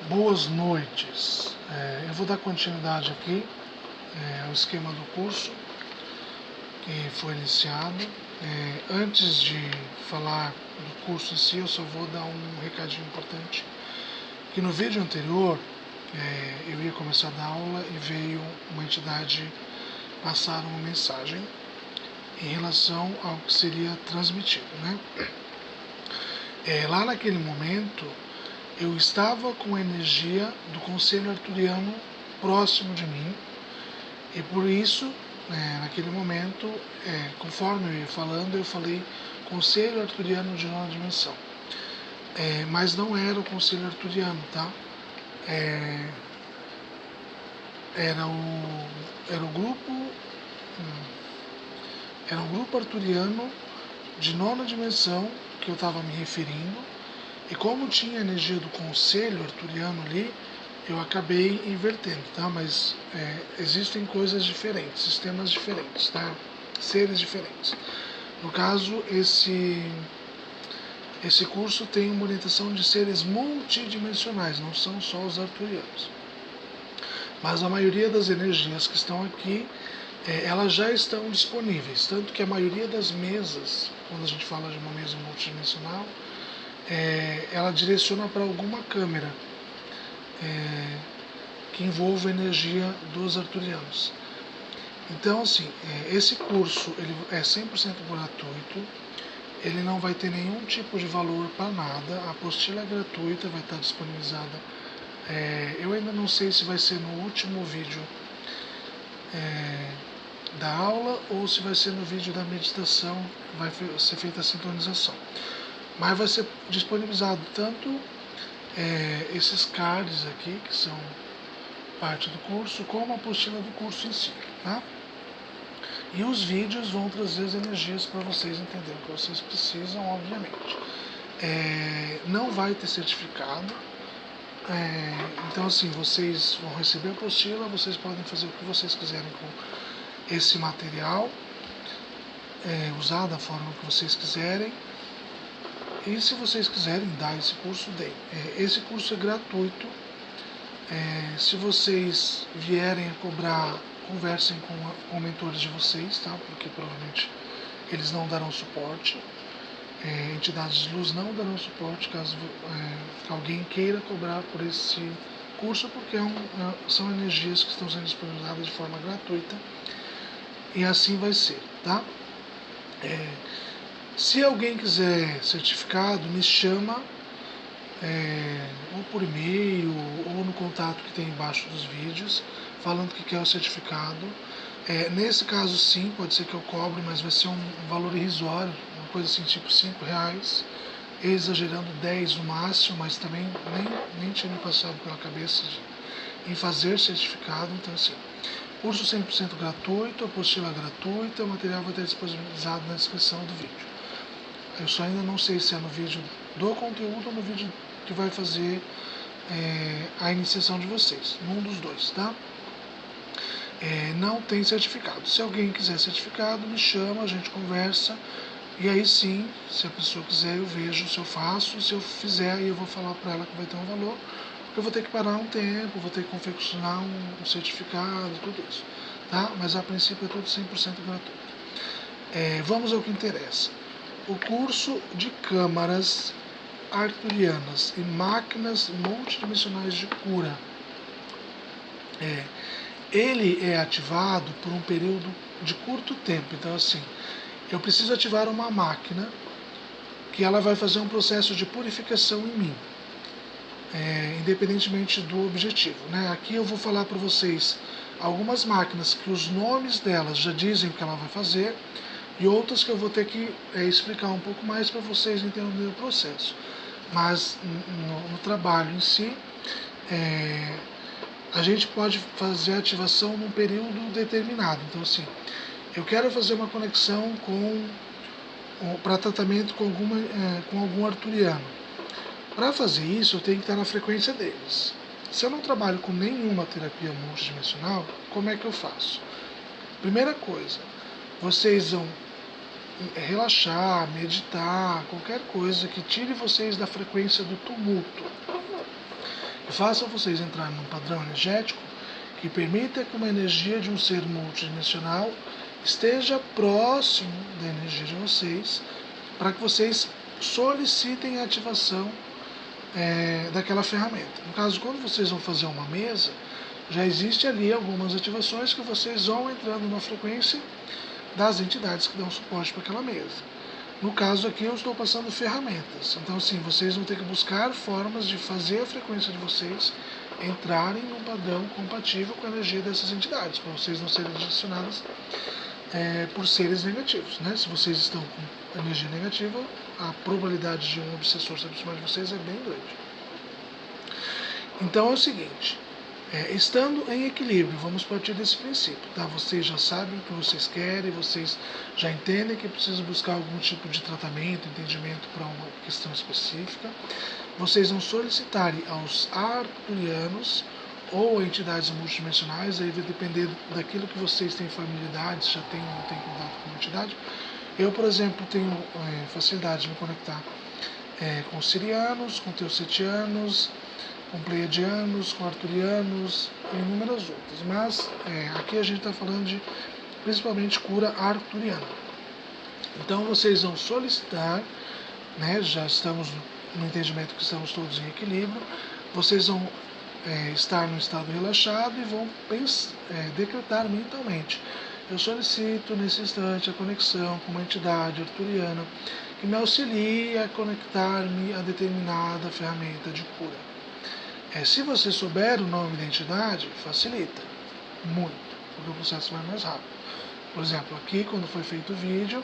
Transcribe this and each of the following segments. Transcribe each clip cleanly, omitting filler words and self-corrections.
Boas noites. Eu vou dar continuidade aqui ao esquema do curso que foi iniciado. Antes de falar do curso em si, eu só vou dar um recadinho importante, que no vídeo anterior eu ia começar a dar aula e veio uma entidade passar uma mensagem em relação ao que seria transmitido, né? Lá naquele momento eu estava com a energia do conselho arturiano próximo de mim e por isso, naquele momento, conforme eu ia falando, eu falei conselho arturiano de nona dimensão. Mas não era o conselho arturiano, tá? Era um grupo arturiano de nona dimensão que eu estava me referindo. E como tinha a energia do conselho arturiano ali, eu acabei invertendo, tá? Mas existem coisas diferentes, sistemas diferentes, tá? Seres diferentes. No caso, esse curso tem uma orientação de seres multidimensionais, não são só os arturianos. Mas a maioria das energias que estão aqui, elas já estão disponíveis. Tanto que a maioria das mesas, quando a gente fala de uma mesa multidimensional, ela direciona para alguma câmera que envolva a energia dos arturianos. Então, assim, esse curso ele é 100% gratuito, ele não vai ter nenhum tipo de valor para nada, a apostila é gratuita, vai estar disponibilizada. Eu ainda não sei se vai ser no último vídeo da aula ou se vai ser no vídeo da meditação, vai ser feita a sintonização. Mas vai ser disponibilizado tanto esses cards aqui, que são parte do curso, como a apostila do curso em si, tá? E os vídeos vão trazer as energias para vocês entenderem o que vocês precisam, obviamente. Não vai ter certificado, então assim, vocês vão receber a apostila, vocês podem fazer o que vocês quiserem com esse material, usar da forma que vocês quiserem. E se vocês quiserem dar esse curso, deem. Esse curso é gratuito. Se vocês vierem a cobrar, conversem com mentores de vocês, tá? Porque provavelmente eles não darão suporte. Entidades de luz não darão suporte caso alguém queira cobrar por esse curso, porque são energias que estão sendo disponibilizadas de forma gratuita. E assim vai ser, tá? Se alguém quiser certificado, me chama ou por e-mail ou no contato que tem embaixo dos vídeos, falando que quer o certificado. Nesse caso sim, pode ser que eu cobre, mas vai ser um valor irrisório, uma coisa assim tipo R$5, exagerando 10 no máximo, mas também nem tinha me passado pela cabeça em fazer certificado. Então assim, curso 100% gratuito, apostila gratuita, o material vai estar disponibilizado na descrição do vídeo. Eu só ainda não sei se é no vídeo do conteúdo ou no vídeo que vai fazer a iniciação de vocês. Num dos dois, tá? Não tem certificado. Se alguém quiser certificado, me chama, a gente conversa. E aí sim, se a pessoa quiser, eu vejo se eu faço. Se eu fizer, aí eu vou falar para ela que vai ter um valor. Porque eu vou ter que parar um tempo, vou ter que confeccionar um certificado, tudo isso. Tá? Mas a princípio é tudo 100% gratuito. Vamos ao que interessa. O curso de câmaras arturianas e máquinas multidimensionais de cura. Ele é ativado por um período de curto tempo. Então assim, eu preciso ativar uma máquina que ela vai fazer um processo de purificação em mim, independentemente do objetivo, né? Aqui eu vou falar para vocês algumas máquinas que os nomes delas já dizem o que ela vai fazer, e outras que eu vou ter que explicar um pouco mais para vocês entenderem o processo. Mas no trabalho em si, a gente pode fazer a ativação num período determinado. Então assim, eu quero fazer uma conexão para tratamento com algum arturiano. Para fazer isso, eu tenho que estar na frequência deles. Se eu não trabalho com nenhuma terapia multidimensional, como é que eu faço? Primeira coisa, vocês vão relaxar, meditar, qualquer coisa que tire vocês da frequência do tumulto. façam vocês entrar num padrão energético que permita que uma energia de um ser multidimensional esteja próximo da energia de vocês, para que vocês solicitem a ativação daquela ferramenta. No caso, quando vocês vão fazer uma mesa, já existe ali algumas ativações que vocês vão entrando na frequência das entidades que dão suporte para aquela mesa. No caso aqui eu estou passando ferramentas, então sim, vocês vão ter que buscar formas de fazer a frequência de vocês entrarem num padrão compatível com a energia dessas entidades, para vocês não serem direcionadas por seres negativos, né? Se vocês estão com energia negativa, a probabilidade de um obsessor se aproximar de vocês é bem grande. Então é o seguinte, estando em equilíbrio, vamos partir desse princípio, tá? Vocês já sabem o que vocês querem, vocês já entendem que precisam buscar algum tipo de tratamento, entendimento para uma questão específica. Vocês vão solicitar aos arturianos ou entidades multidimensionais, aí vai depender daquilo que vocês têm familiaridade, se já tem ou não tem contato com uma entidade. Eu, por exemplo, tenho facilidade de me conectar com sirianos, com teossetianos, com pleiadianos, com arturianos e inúmeras outras. Mas aqui a gente está falando de principalmente cura arturiana. Então vocês vão solicitar, né, já estamos no entendimento que estamos todos em equilíbrio, vocês vão estar no estado relaxado e vão decretar mentalmente: eu solicito nesse instante a conexão com uma entidade arturiana que me auxilie a conectar-me a determinada ferramenta de cura. Se você souber o nome da entidade, facilita muito, porque o processo vai mais rápido. Por exemplo, aqui quando foi feito o vídeo,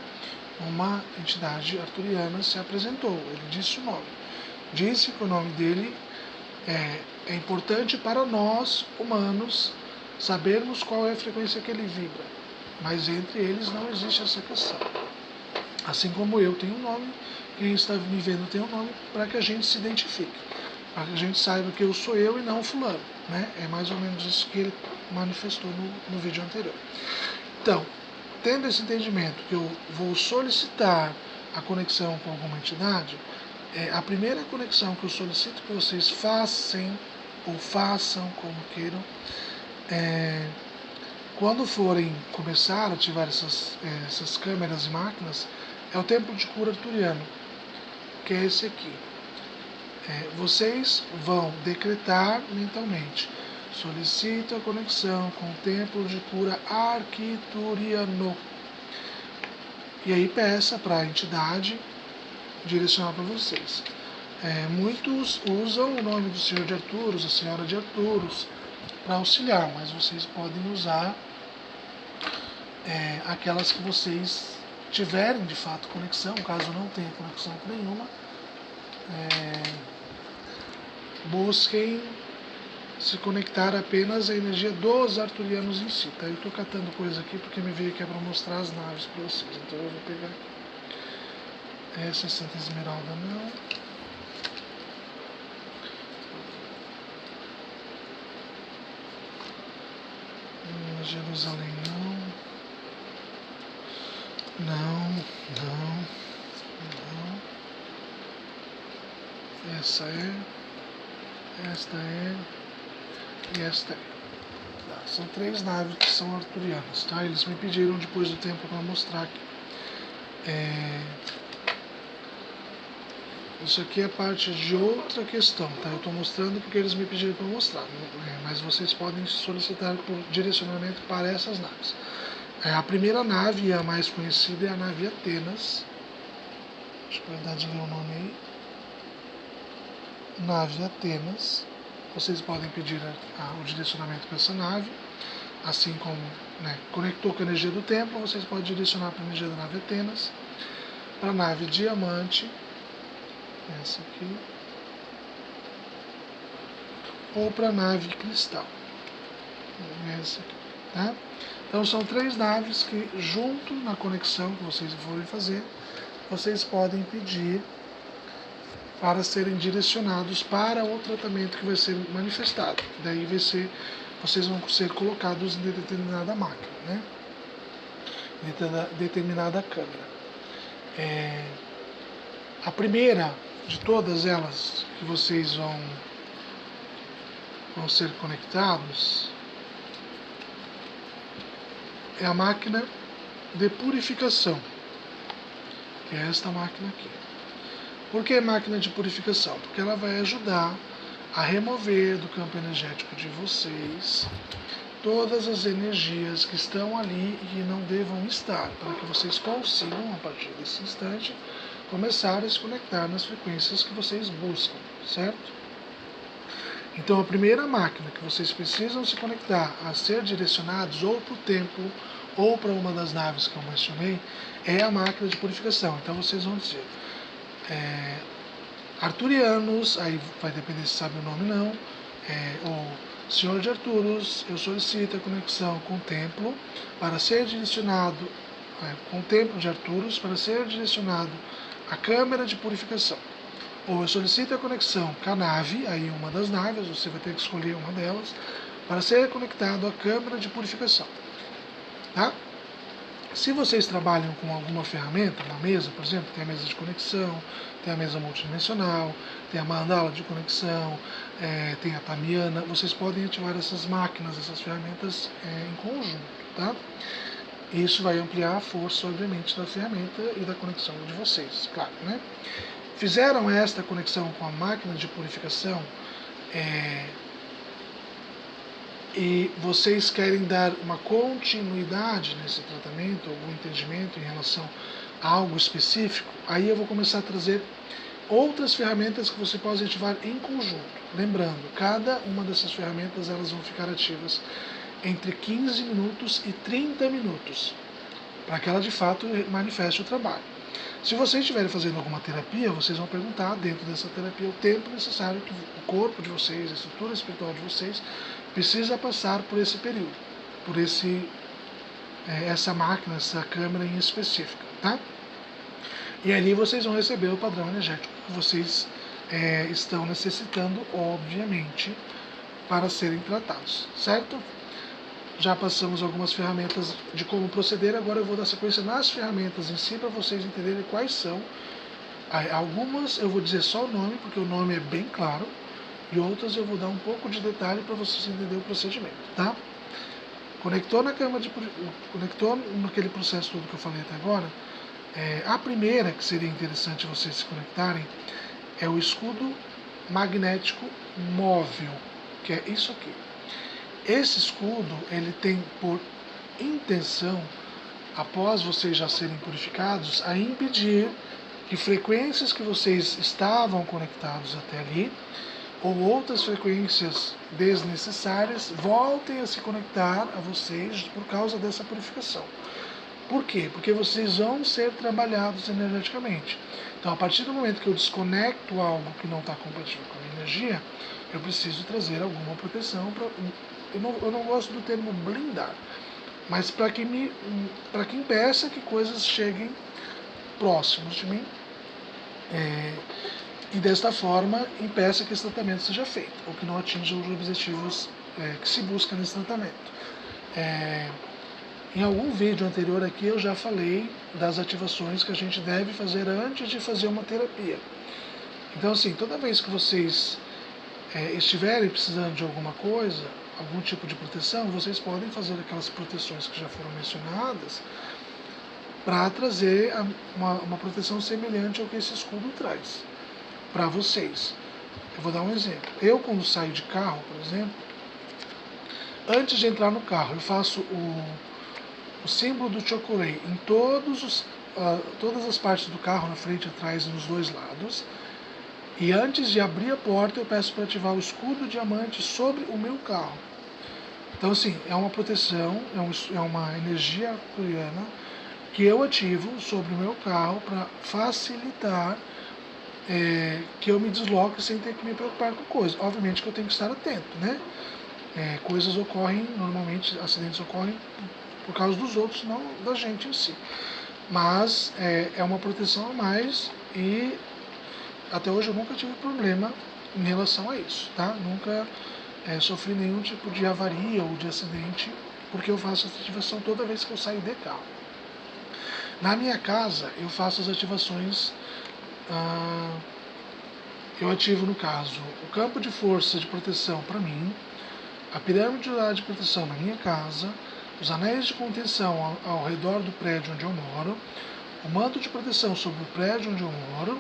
uma entidade arturiana se apresentou, ele disse o nome. Disse que o nome dele é importante para nós, humanos, sabermos qual é a frequência que ele vibra, mas entre eles não existe essa questão. Assim como eu tenho um nome, quem está me vendo tem um nome, para que a gente se identifique, para que a gente saiba que eu sou eu e não o fulano, né? É mais ou menos isso que ele manifestou no vídeo anterior. Então, tendo esse entendimento que eu vou solicitar a conexão com alguma entidade, a primeira conexão que eu solicito que vocês façam, ou façam como queiram, quando forem começar a ativar essas câmeras e máquinas, é o templo de cura arturiano, que é esse aqui. Vocês vão decretar mentalmente: solicito a conexão com o templo de cura arquituriano. E aí peça para a entidade direcionar para vocês. Muitos usam o nome do Senhor de Arturos, a Senhora de Arturos, para auxiliar, mas vocês podem usar aquelas que vocês tiverem de fato conexão. Caso não tenha conexão com nenhuma, busquem se conectar apenas à energia dos arturianos em si. Tá? Eu estou catando coisa aqui porque me veio aqui para mostrar as naves para vocês, então eu vou pegar aqui. Essa Santa Esmeralda não. Jerusalém não. Essa esta e esta é. São 3 naves que são arturianas, tá? Eles me pediram depois do tempo para mostrar aqui. Isso aqui é parte de outra questão, tá? Eu estou mostrando porque eles me pediram para mostrar, mas vocês podem solicitar por direcionamento para essas naves. A primeira nave e a mais conhecida é a nave Atenas. Acho que vai dar de ver o nome aí. Nave Atenas. Vocês podem pedir o direcionamento para essa nave, assim como conectou com a energia do templo, vocês podem direcionar para a energia da nave Atenas, para a nave Diamante, essa aqui, ou para a nave Cristal, essa aqui, tá? Então são 3 naves que, junto na conexão que vocês forem fazer, vocês podem pedir para serem direcionados para o tratamento que vai ser manifestado. Daí vocês vão ser colocados em determinada máquina, né? Em determinada câmera. A primeira de todas elas que vocês vão vão ser conectados é a máquina de purificação, que é esta máquina aqui. Por que máquina de purificação? Porque ela vai ajudar a remover do campo energético de vocês todas as energias que estão ali e que não devam estar, para que vocês consigam, a partir desse instante, começar a se conectar nas frequências que vocês buscam, certo? Então a primeira máquina que vocês precisam se conectar a ser direcionados ou para o templo ou para uma das naves que eu mencionei é a máquina de purificação. Então vocês vão dizer Arturianos, aí vai depender se sabe o nome não, ou Senhor de Arturos, eu solicito a conexão com o templo para ser direcionado, com o templo de Arturos para ser direcionado à câmara de purificação. Ou eu solicito a conexão com a nave, aí uma das naves, você vai ter que escolher uma delas, para ser conectado à câmara de purificação. Tá? Se vocês trabalham com alguma ferramenta, uma mesa, por exemplo, tem a mesa de conexão, tem a mesa multidimensional, tem a mandala de conexão, tem a tamiana, vocês podem ativar essas máquinas, essas ferramentas em conjunto, tá? Isso vai ampliar a força, obviamente, da ferramenta e da conexão de vocês, claro, né? Fizeram esta conexão com a máquina de purificação e vocês querem dar uma continuidade nesse tratamento, algum entendimento em relação a algo específico, aí eu vou começar a trazer outras ferramentas que você pode ativar em conjunto. Lembrando, cada uma dessas ferramentas elas vão ficar ativas entre 15 minutos e 30 minutos, para que ela de fato manifeste o trabalho. Se vocês estiverem fazendo alguma terapia, vocês vão perguntar dentro dessa terapia o tempo necessário que o corpo de vocês, a estrutura espiritual de vocês, precisa passar por esse período, por essa máquina, essa câmera em específica, tá? E ali vocês vão receber o padrão energético que vocês estão necessitando, obviamente, para serem tratados, certo? Já passamos algumas ferramentas de como proceder, agora eu vou dar sequência nas ferramentas em si para vocês entenderem quais são. Algumas eu vou dizer só o nome, porque o nome é bem claro, e outras eu vou dar um pouco de detalhe para vocês entenderem o procedimento, tá? Conectou conectou naquele processo todo que eu falei até agora, a primeira que seria interessante vocês se conectarem é o escudo magnético móvel, que é isso aqui. Esse escudo, ele tem por intenção, após vocês já serem purificados, a impedir que frequências que vocês estavam conectados até ali, ou outras frequências desnecessárias, voltem a se conectar a vocês por causa dessa purificação. Por quê? Porque vocês vão ser trabalhados energeticamente. Então, a partir do momento que eu desconecto algo que não está compatível com a minha energia, eu preciso trazer alguma proteção. Eu não gosto do termo blindar, mas para que impeça que coisas cheguem próximos de mim e desta forma impeça que esse tratamento seja feito, ou que não atinja os objetivos que se busca nesse tratamento. Em algum vídeo anterior aqui eu já falei das ativações que a gente deve fazer antes de fazer uma terapia. Então assim, toda vez que vocês estiverem precisando de alguma coisa, algum tipo de proteção, vocês podem fazer aquelas proteções que já foram mencionadas para trazer uma proteção semelhante ao que esse escudo traz para vocês. Eu vou dar um exemplo. Eu, quando saio de carro, por exemplo, antes de entrar no carro, eu faço o símbolo do Chokurei em todas as partes do carro, na frente, atrás e nos dois lados. E antes de abrir a porta, eu peço para ativar o escudo diamante sobre o meu carro. Então, assim, é uma proteção, é uma energia arturiana que eu ativo sobre o meu carro para facilitar que eu me desloque sem ter que me preocupar com coisas. Obviamente que eu tenho que estar atento, né? Coisas ocorrem, normalmente acidentes ocorrem por causa dos outros, não da gente em si. Mas é uma proteção a mais e até hoje eu nunca tive problema em relação a isso, tá? Nunca sofri nenhum tipo de avaria ou de acidente, porque eu faço essa ativação toda vez que eu saio de carro. Na minha casa, eu faço as ativações eu ativo, no caso, o campo de força de proteção para mim, a pirâmide de proteção na minha casa, os anéis de contenção ao redor do prédio onde eu moro, o manto de proteção sobre o prédio onde eu moro,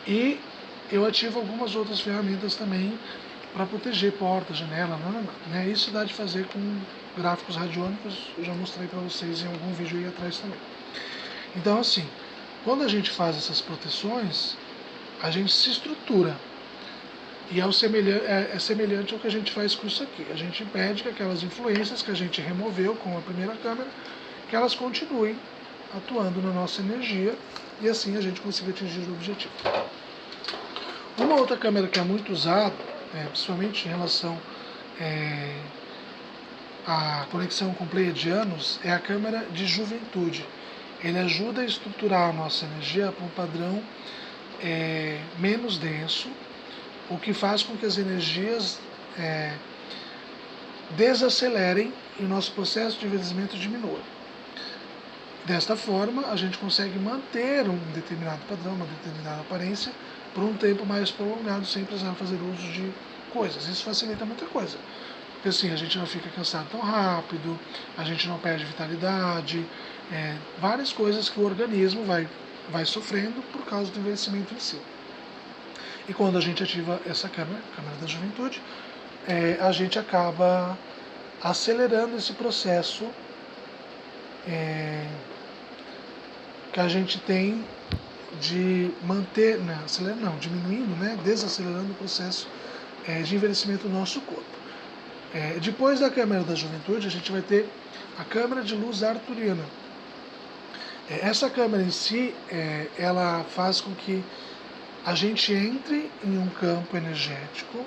e eu ativo algumas outras ferramentas também para proteger porta, janela, né? Isso dá de fazer com gráficos radiônicos, eu já mostrei para vocês em algum vídeo aí atrás também. Então, assim, quando a gente faz essas proteções, a gente se estrutura. E é semelhante ao que a gente faz com isso aqui. A gente impede que aquelas influências que a gente removeu com a primeira câmera, que elas continuem atuando na nossa energia e assim a gente consiga atingir o objetivo. Uma outra câmera que é muito usada, principalmente em relação à conexão com pleiadianos, é a câmera de juventude. Ele ajuda a estruturar a nossa energia para um padrão menos denso, o que faz com que as energias desacelerem e o nosso processo de envelhecimento diminua. Desta forma, a gente consegue manter um determinado padrão, uma determinada aparência, por um tempo mais prolongado, sem precisar fazer uso de coisas. Isso facilita muita coisa. Porque assim, a gente não fica cansado tão rápido, a gente não perde vitalidade, várias coisas que o organismo vai sofrendo por causa do envelhecimento em si. E quando a gente ativa essa câmera, a câmera da juventude, a gente acaba acelerando esse processo que a gente tem de manter, diminuindo, desacelerando o processo de envelhecimento do nosso corpo. Depois da câmera da juventude, a gente vai ter a câmera de luz arturiana. Essa câmera em si, ela faz com que a gente entre em um campo energético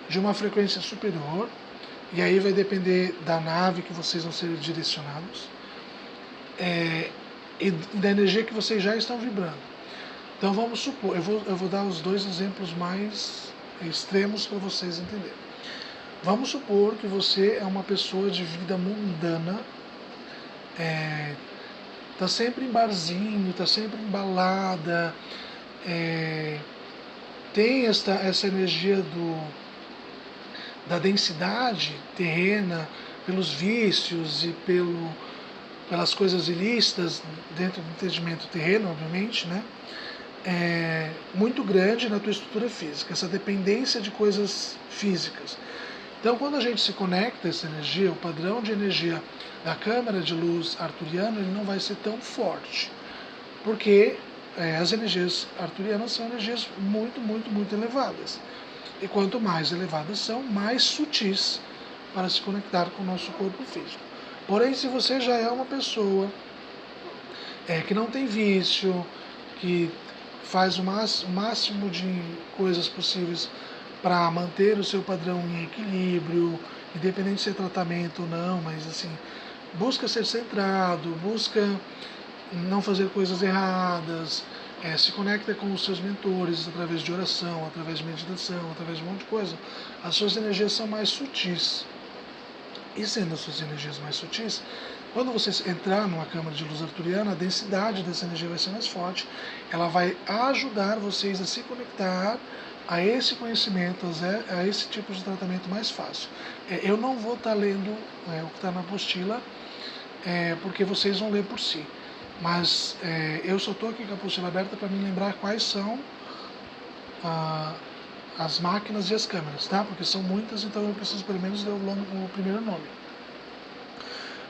de uma frequência superior, e aí vai depender da nave que vocês vão ser direcionados, e da energia que vocês já estão vibrando. Então vamos supor, eu vou dar os dois exemplos mais extremos para vocês entenderem. Vamos supor que você é uma pessoa de vida mundana, tá sempre em barzinho, tá sempre em balada, tem essa energia da densidade terrena, pelos vícios e pelas coisas ilícitas, dentro do entendimento terreno, obviamente, muito grande na tua estrutura física, essa dependência de coisas físicas. Então, quando a gente se conecta a essa energia, o padrão de energia da câmara de luz arturiana, ele não vai ser tão forte, porque as energias arturianas são energias muito, muito, muito elevadas. E quanto mais elevadas são, mais sutis para se conectar com o nosso corpo físico. Porém, se você já é uma pessoa que não tem vício, que faz o máximo de coisas possíveis para manter o seu padrão em equilíbrio, independente se é tratamento ou não, mas assim, busca ser centrado, busca não fazer coisas erradas, se conecta com os seus mentores através de oração, através de meditação, através de um monte de coisa, as suas energias são mais sutis. E sendo as suas energias mais sutis, quando você entrar numa câmara de luz arturiana, a densidade dessa energia vai ser mais forte, ela vai ajudar vocês a se conectar a esse conhecimento, a esse tipo de tratamento mais fácil. Eu não vou estar lendo o que está na apostila, porque vocês vão ler por si. Mas eu só estou aqui com a apostila aberta para me lembrar quais são as máquinas e as câmeras, tá? Porque são muitas, então eu preciso pelo menos ler o primeiro nome.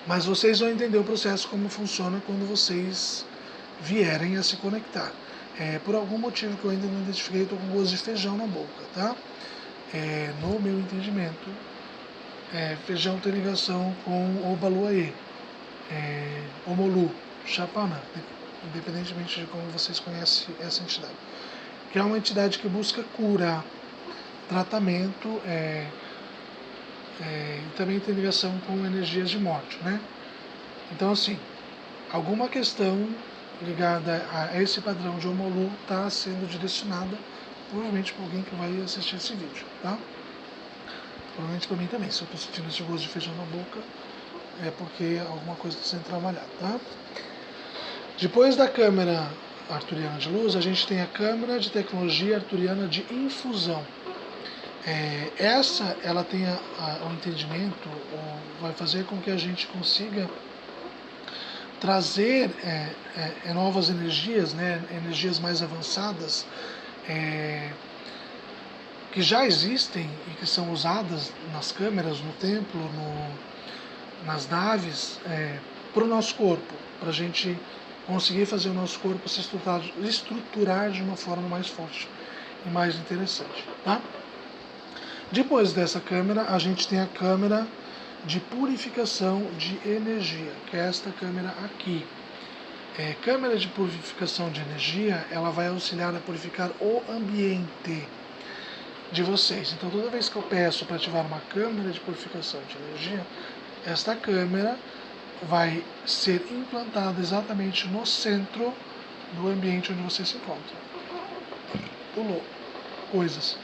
Mas vocês vão entender o processo, como funciona quando vocês vierem a se conectar. Por algum motivo que eu ainda não identifiquei, estou com gosto de feijão na boca, tá? No meu entendimento, feijão tem ligação com Obaluayê, Omolu, Chapanã, independentemente de como vocês conhecem essa entidade. Que é uma entidade que busca cura, tratamento, e também tem ligação com energias de morte, né? Então, assim, alguma questão ligada a esse padrão de Omolu está sendo direcionada, provavelmente para alguém que vai assistir esse vídeo, tá? Provavelmente para mim também. Se eu estou sentindo esse gosto de feijão na boca, é porque alguma coisa está sendo trabalhada, tá? Depois da câmera arturiana de luz, a gente tem a câmera de tecnologia arturiana de infusão. Essa, ela tem o entendimento, vai fazer com que a gente consiga trazer novas energias, né, energias mais avançadas, que já existem e que são usadas nas câmeras, no templo, nas naves, para o nosso corpo, para a gente conseguir fazer o nosso corpo se estruturar de uma forma mais forte e mais interessante. Tá? Depois dessa câmera, a gente tem a câmera de purificação de energia, que é esta câmera aqui. Câmera de purificação de energia, ela vai auxiliar a purificar o ambiente de vocês. Então, toda vez que eu peço para ativar uma câmera de purificação de energia, esta câmera vai ser implantada exatamente no centro do ambiente onde você se encontra. Pulou coisas.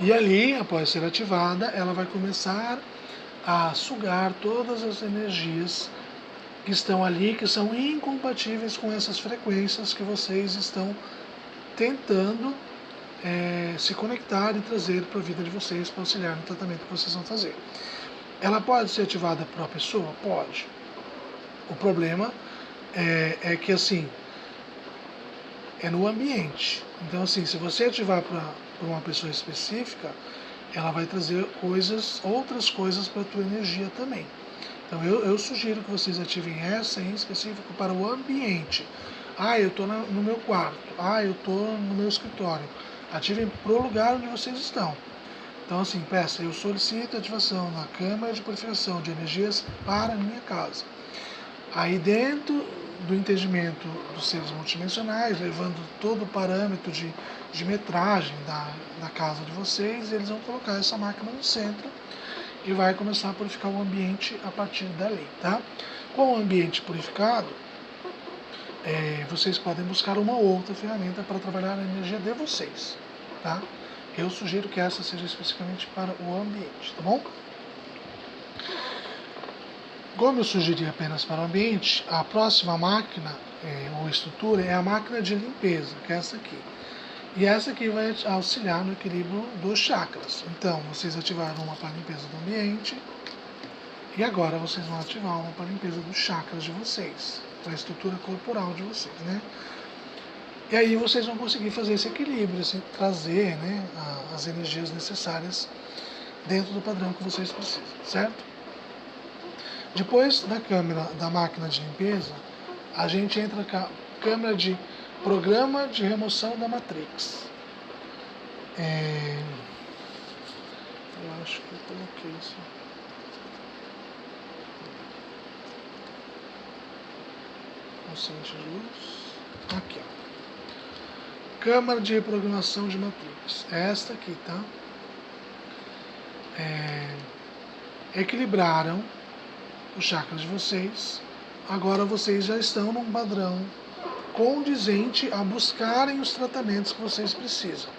E ali, após ser ativada, ela vai começar a sugar todas as energias que estão ali, que são incompatíveis com essas frequências que vocês estão tentando se conectar e trazer para a vida de vocês, para auxiliar no tratamento que vocês vão fazer. Ela pode ser ativada por uma pessoa? Pode. O problema é que, assim, é no ambiente. Então, assim, se você ativar para uma pessoa específica, ela vai trazer outras coisas para a tua energia também. Então, eu sugiro que vocês ativem essa em específico para o ambiente. Eu estou no meu quarto. Eu estou no meu escritório. Ativem para o lugar onde vocês estão. Então, assim, peça, eu solicito a ativação na câmara de purificação de energias para a minha casa. Aí, dentro do entendimento dos seres multidimensionais, levando todo o parâmetro de metragem da casa de vocês, eles vão colocar essa máquina no centro e vai começar a purificar o ambiente a partir dali, tá? Com o ambiente purificado, vocês podem buscar uma outra ferramenta para trabalhar a energia de vocês, tá? Eu sugiro que essa seja especificamente para o ambiente, tá bom? Como eu sugeri apenas para o ambiente, a próxima máquina ou estrutura é a máquina de limpeza, que é essa aqui. E essa aqui vai auxiliar no equilíbrio dos chakras. Então, vocês ativaram uma para a limpeza do ambiente e agora vocês vão ativar uma para a limpeza dos chakras de vocês, para a estrutura corporal de vocês, né? E aí vocês vão conseguir fazer esse equilíbrio, assim, trazer, né, as energias necessárias dentro do padrão que vocês precisam, certo? Depois da máquina de limpeza, a gente entra com a câmera de programa de remoção da Matrix. Eu acho que eu coloquei isso. Consciente de luz. Aqui, ó. Câmara de reprogramação de Matrix. É esta aqui, tá? Equilibraram os chakras de vocês. Agora vocês já estão num padrão condizente a buscarem os tratamentos que vocês precisam.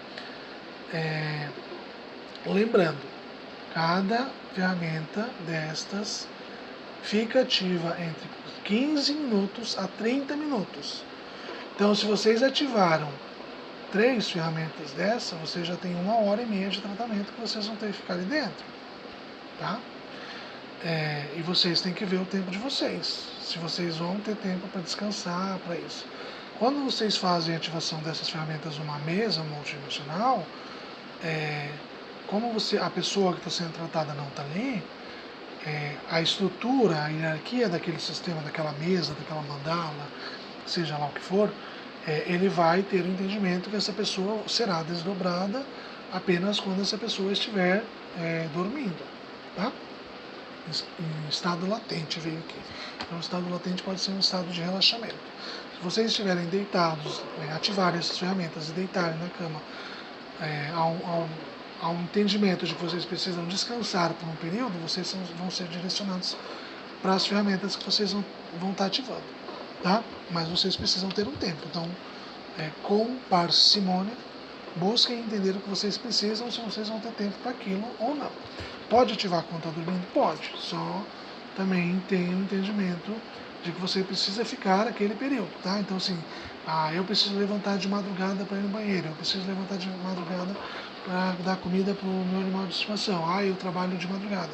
Lembrando, cada ferramenta destas fica ativa entre 15 minutos a 30 minutos. Então, se vocês ativaram 3 ferramentas dessa, vocês já tem 1h30 de tratamento que vocês vão ter que ficar ali dentro, tá? E vocês têm que ver o tempo de vocês, se vocês vão ter tempo para descansar, para isso. Quando vocês fazem a ativação dessas ferramentas numa mesa multidimensional, como a pessoa que está sendo tratada não está ali, a estrutura, a hierarquia daquele sistema, daquela mesa, daquela mandala, seja lá o que for, ele vai ter o entendimento que essa pessoa será desdobrada apenas quando essa pessoa estiver dormindo, tá? Em estado latente veio aqui. Então, o estado latente pode ser um estado de relaxamento. Se vocês estiverem deitados, ativarem essas ferramentas e deitarem na cama, ao entendimento de que vocês precisam descansar por um período, vocês vão ser direcionados para as ferramentas que vocês vão estar ativando, tá? Mas vocês precisam ter um tempo. Então, com parcimônia, busquem entender o que vocês precisam, se vocês vão ter tempo para aquilo ou não. Pode ativar quando está dormindo? Pode, só também tem um entendimento de que você precisa ficar aquele período, tá? Então, assim, eu preciso levantar de madrugada para ir no banheiro, eu preciso levantar de madrugada para dar comida para o meu animal de estimação, eu trabalho de madrugada.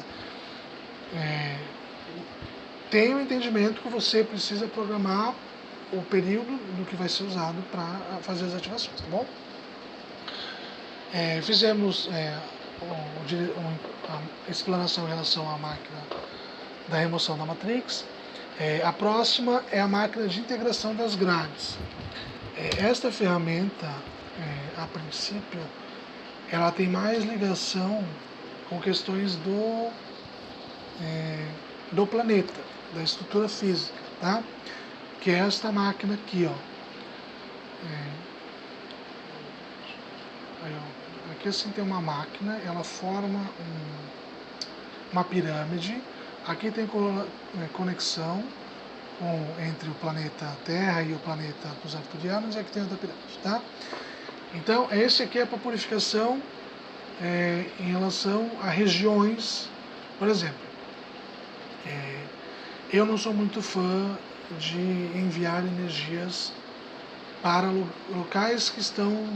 Tenha o entendimento que você precisa programar o período do que vai ser usado para fazer as ativações, tá bom? Fizemos a explanação em relação à máquina da remoção da matrix. A próxima é a máquina de integração das grades. Esta ferramenta, a princípio, ela tem mais ligação com questões do planeta, da estrutura física, tá? Que é esta máquina aqui, ó. Aqui assim tem uma máquina, ela forma uma pirâmide. Aqui tem conexão entre o planeta Terra e o planeta dos arturianos, e aqui tem outra pirâmide, tá? Então, esse aqui é para purificação em relação a regiões. Por exemplo, eu não sou muito fã de enviar energias para locais que estão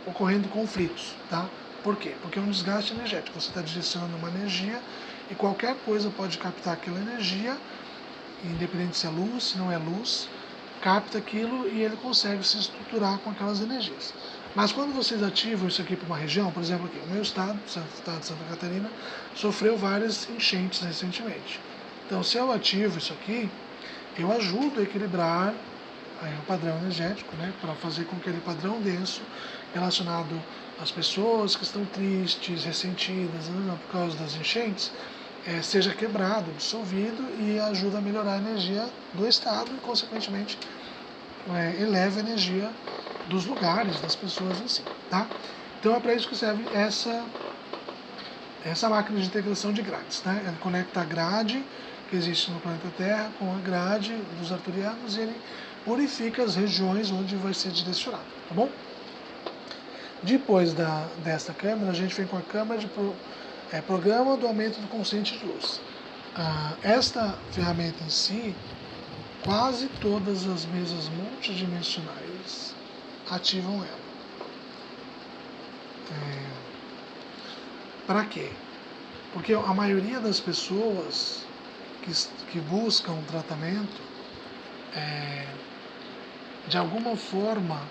ocorrendo conflitos, tá? Por quê? Porque é um desgaste energético. Você está direcionando uma energia e qualquer coisa pode captar aquela energia, independente se é luz, se não é luz, capta aquilo e ele consegue se estruturar com aquelas energias. Mas quando vocês ativam isso aqui para uma região, por exemplo, aqui, o meu estado, o estado de Santa Catarina, sofreu várias enchentes recentemente. Então, se eu ativo isso aqui, eu ajudo a equilibrar o padrão energético, né, para fazer com que aquele padrão denso relacionado às pessoas que estão tristes, ressentidas, por causa das enchentes, seja quebrado, dissolvido, e ajuda a melhorar a energia do estado e, consequentemente, eleva a energia dos lugares, das pessoas em si, tá? Então é para isso que serve essa máquina de integração de grades, né? Ele conecta a grade que existe no planeta Terra com a grade dos arturianos e ele purifica as regiões onde vai ser direcionado, tá bom? Depois desta câmera, a gente vem com a câmera de programa do aumento do consciente de luz. Esta ferramenta em si, quase todas as mesas multidimensionais ativam ela. Para quê? Porque a maioria das pessoas que buscam um tratamento, de alguma forma,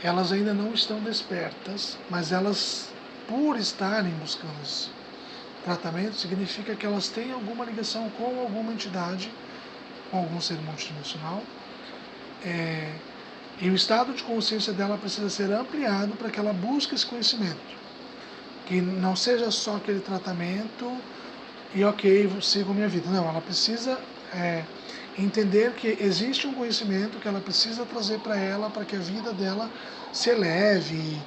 elas ainda não estão despertas, mas elas, por estarem buscando esse tratamento, significa que elas têm alguma ligação com alguma entidade, com algum ser multidimensional, e o estado de consciência dela precisa ser ampliado para que ela busque esse conhecimento. Que não seja só aquele tratamento e ok, sigo minha vida. Não, ela precisa entender que existe um conhecimento que ela precisa trazer para ela, para que a vida dela se eleve,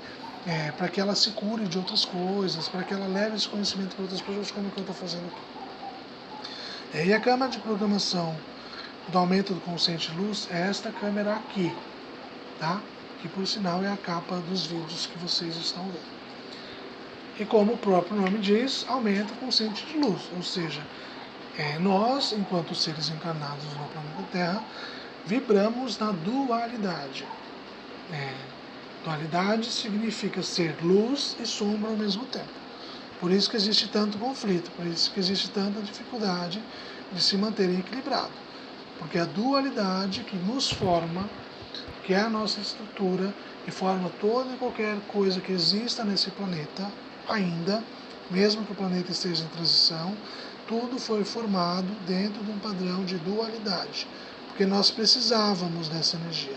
para que ela se cure de outras coisas, para que ela leve esse conhecimento para outras pessoas, como que eu estou fazendo aqui. E a câmera de programação do aumento do consciente de luz é esta câmera aqui, tá? Que por sinal é a capa dos vídeos que vocês estão vendo. E como o próprio nome diz, aumenta o consciente de luz, ou seja, nós, enquanto seres encarnados no planeta Terra, vibramos na dualidade. Dualidade significa ser luz e sombra ao mesmo tempo. Por isso que existe tanto conflito, por isso que existe tanta dificuldade de se manterem equilibrado. Porque é a dualidade que nos forma, que é a nossa estrutura, e forma toda e qualquer coisa que exista nesse planeta ainda, mesmo que o planeta esteja em transição, tudo foi formado dentro de um padrão de dualidade, porque nós precisávamos dessa energia,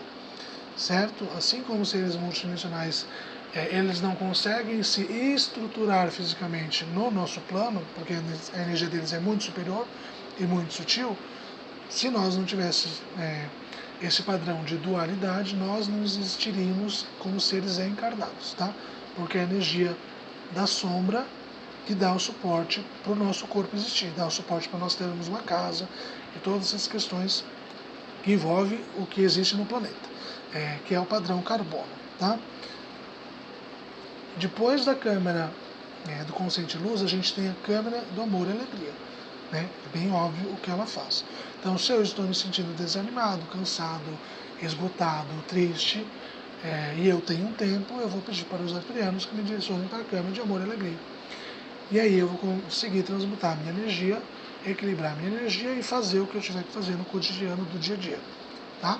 certo? Assim como os seres multidimensionais, eles não conseguem se estruturar fisicamente no nosso plano, porque a energia deles é muito superior e muito sutil. Se nós não tivéssemos esse padrão de dualidade, nós não existiríamos como seres encarnados, tá? Porque a energia da sombra que dá o suporte para o nosso corpo existir, dá o suporte para nós termos uma casa e todas essas questões que envolvem o que existe no planeta, que é o padrão carbono, tá? Depois da câmera do consciente luz, a gente tem a câmera do amor e alegria. né? É bem óbvio o que ela faz. Então, se eu estou me sentindo desanimado, cansado, esgotado, triste, e eu tenho um tempo, eu vou pedir para os arturianos que me direcionem para a cama de amor e alegria. E aí eu vou conseguir transmutar minha energia, equilibrar minha energia e fazer o que eu tiver que fazer no cotidiano do dia a dia. Tá?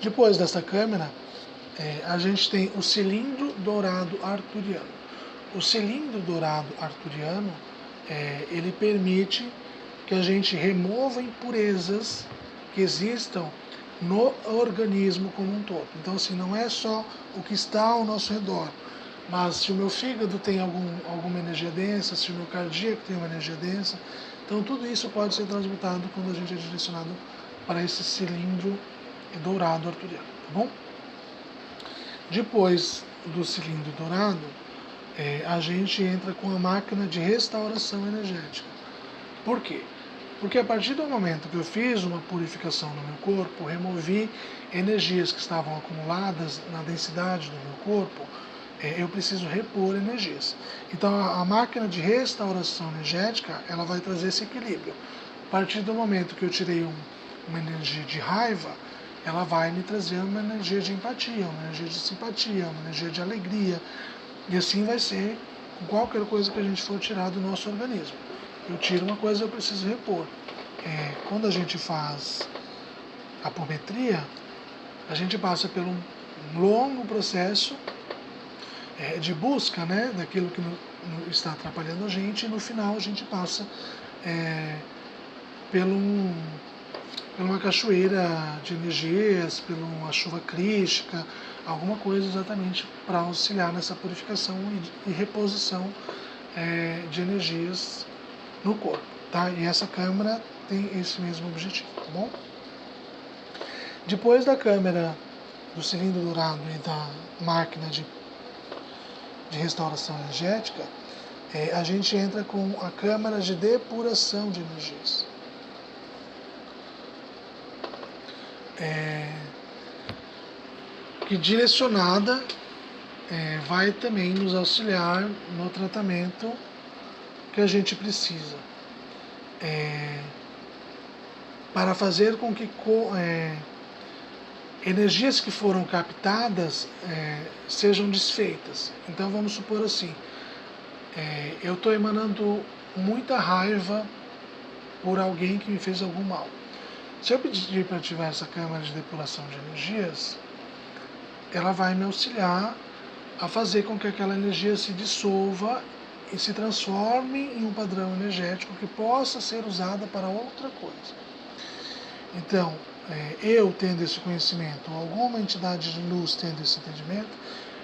Depois dessa câmera, a gente tem o cilindro dourado arturiano. O cilindro dourado arturiano, ele permite que a gente remova impurezas que existam no organismo como um todo. Então, assim, não é só o que está ao nosso redor, mas se o meu fígado tem alguma energia densa, se o meu cardíaco tem uma energia densa, então tudo isso pode ser transmutado quando a gente é direcionado para esse cilindro dourado arturiano, tá bom? Depois do cilindro dourado, a gente entra com a máquina de restauração energética. Por quê? Porque a partir do momento que eu fiz uma purificação no meu corpo, removi energias que estavam acumuladas na densidade do meu corpo, eu preciso repor energias. Então a máquina de restauração energética, ela vai trazer esse equilíbrio. A partir do momento que eu tirei uma energia de raiva, ela vai me trazer uma energia de empatia, uma energia de simpatia, uma energia de alegria. E assim vai ser com qualquer coisa que a gente for tirar do nosso organismo. Eu tiro uma coisa, eu preciso repor. Quando a gente faz apometria, a gente passa por um longo processo de busca, né, daquilo que está atrapalhando a gente, e no final a gente passa por uma cachoeira de energias, por uma chuva crística, alguma coisa exatamente para auxiliar nessa purificação e reposição de energias no corpo, tá? E essa câmera tem esse mesmo objetivo, tá bom? Depois da câmera do cilindro dourado e da máquina de restauração energética, a gente entra com a câmara de depuração de energias. Que direcionada vai também nos auxiliar no tratamento que a gente precisa. Para fazer com que energias que foram captadas sejam desfeitas. Então vamos supor assim, eu estou emanando muita raiva por alguém que me fez algum mal. Se eu pedir para ativar essa câmara de depuração de energias, ela vai me auxiliar a fazer com que aquela energia se dissolva e se transforme em um padrão energético que possa ser usada para outra coisa. Então, eu tendo esse conhecimento, ou alguma entidade de luz tendo esse entendimento,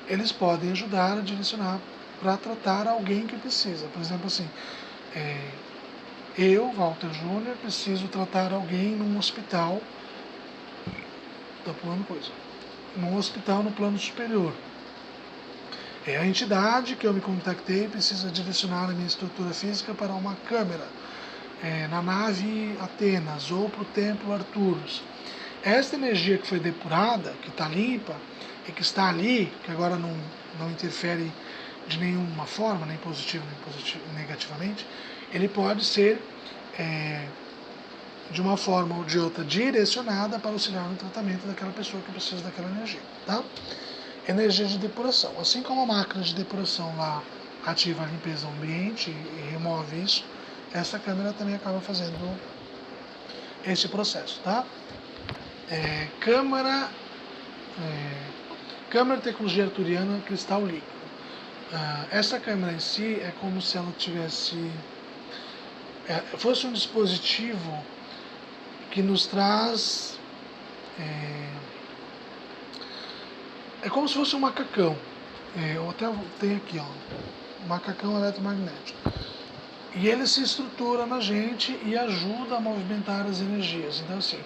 eles podem ajudar a direcionar para tratar alguém que precisa. Por exemplo, assim, eu, Walter Júnior, preciso tratar alguém num hospital, num hospital no plano superior. A entidade que eu me contactei precisa direcionar a minha estrutura física para uma câmera, na nave Atenas ou para o templo Arturus. Esta energia que foi depurada, que está limpa e que está ali, que agora não interfere de nenhuma forma, nem positivo nem negativamente, ele pode ser de uma forma ou de outra direcionada para auxiliar no tratamento daquela pessoa que precisa daquela energia, tá? Energia de depuração. Assim como a máquina de depuração lá ativa a limpeza do ambiente e remove isso, essa câmera também acaba fazendo esse processo, tá? Câmara de tecnologia arturiana cristal líquido. Essa câmera em si é como se ela fosse um dispositivo que nos traz é como se fosse um macacão. Eu até tenho aqui, um macacão eletromagnético. E ele se estrutura na gente e ajuda a movimentar as energias. Então, assim,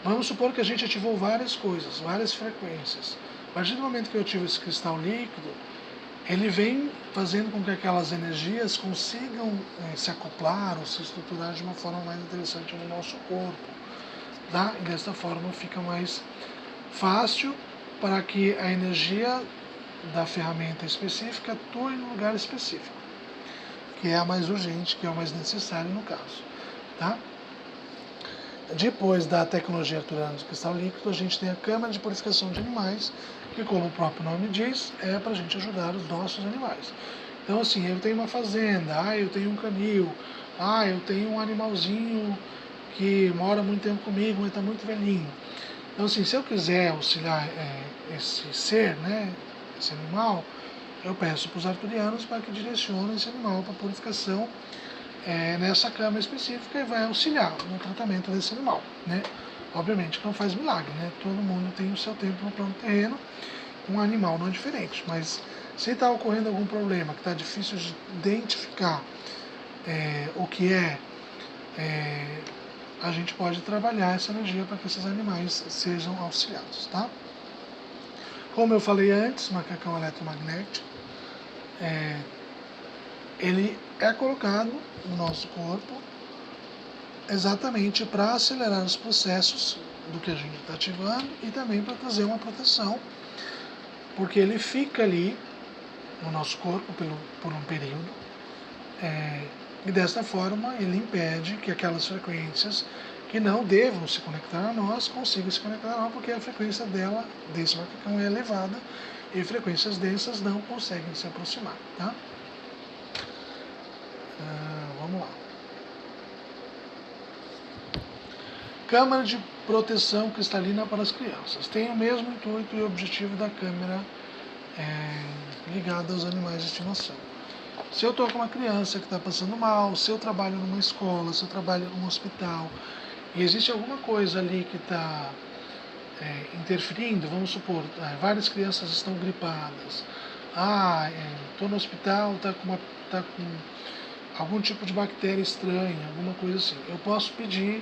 vamos supor que a gente ativou várias coisas, várias frequências. A partir do momento que eu ativo esse cristal líquido, ele vem fazendo com que aquelas energias consigam se acoplar ou se estruturar de uma forma mais interessante no nosso corpo. Tá? E dessa forma fica mais fácil para que a energia da ferramenta específica atue no lugar específico. que é a mais urgente, que é o mais necessário no caso, tá? Depois da tecnologia arturiana de cristal líquido, a gente tem a câmara de purificação de animais, que, como o próprio nome diz, é para a gente ajudar os nossos animais. Então, assim, eu tenho uma fazenda, eu tenho um canil, eu tenho um animalzinho que mora muito tempo comigo, mas está muito velhinho. Então, assim, se eu quiser auxiliar esse ser, né, esse animal, eu peço para os arturianos para que direcionem esse animal para purificação nessa câmara específica e vai auxiliar no tratamento desse animal, né? Obviamente que não faz milagre, né? Todo mundo tem o seu tempo no plano terreno, um animal não é diferente, mas se está ocorrendo algum problema que está difícil de identificar o que a gente pode trabalhar essa energia para que esses animais sejam auxiliados, tá? Como eu falei antes, macacão eletromagnético, ele é colocado no nosso corpo exatamente para acelerar os processos do que a gente está ativando e também para trazer uma proteção, porque ele fica ali no nosso corpo por um período, e desta forma ele impede que aquelas frequências que não devam se conectar a nós consigam se conectar a nós, porque a frequência desse macacão é elevada e frequências densas não conseguem se aproximar, tá? Vamos lá. Câmara de proteção cristalina para as crianças. Tem o mesmo intuito e objetivo da câmera ligada aos animais de estimação. Se eu estou com uma criança que está passando mal, se eu trabalho numa escola, se eu trabalho num hospital, e existe alguma coisa ali que está interferindo, vamos supor, várias crianças estão gripadas, estou no hospital, está com algum tipo de bactéria estranha, alguma coisa assim, eu posso pedir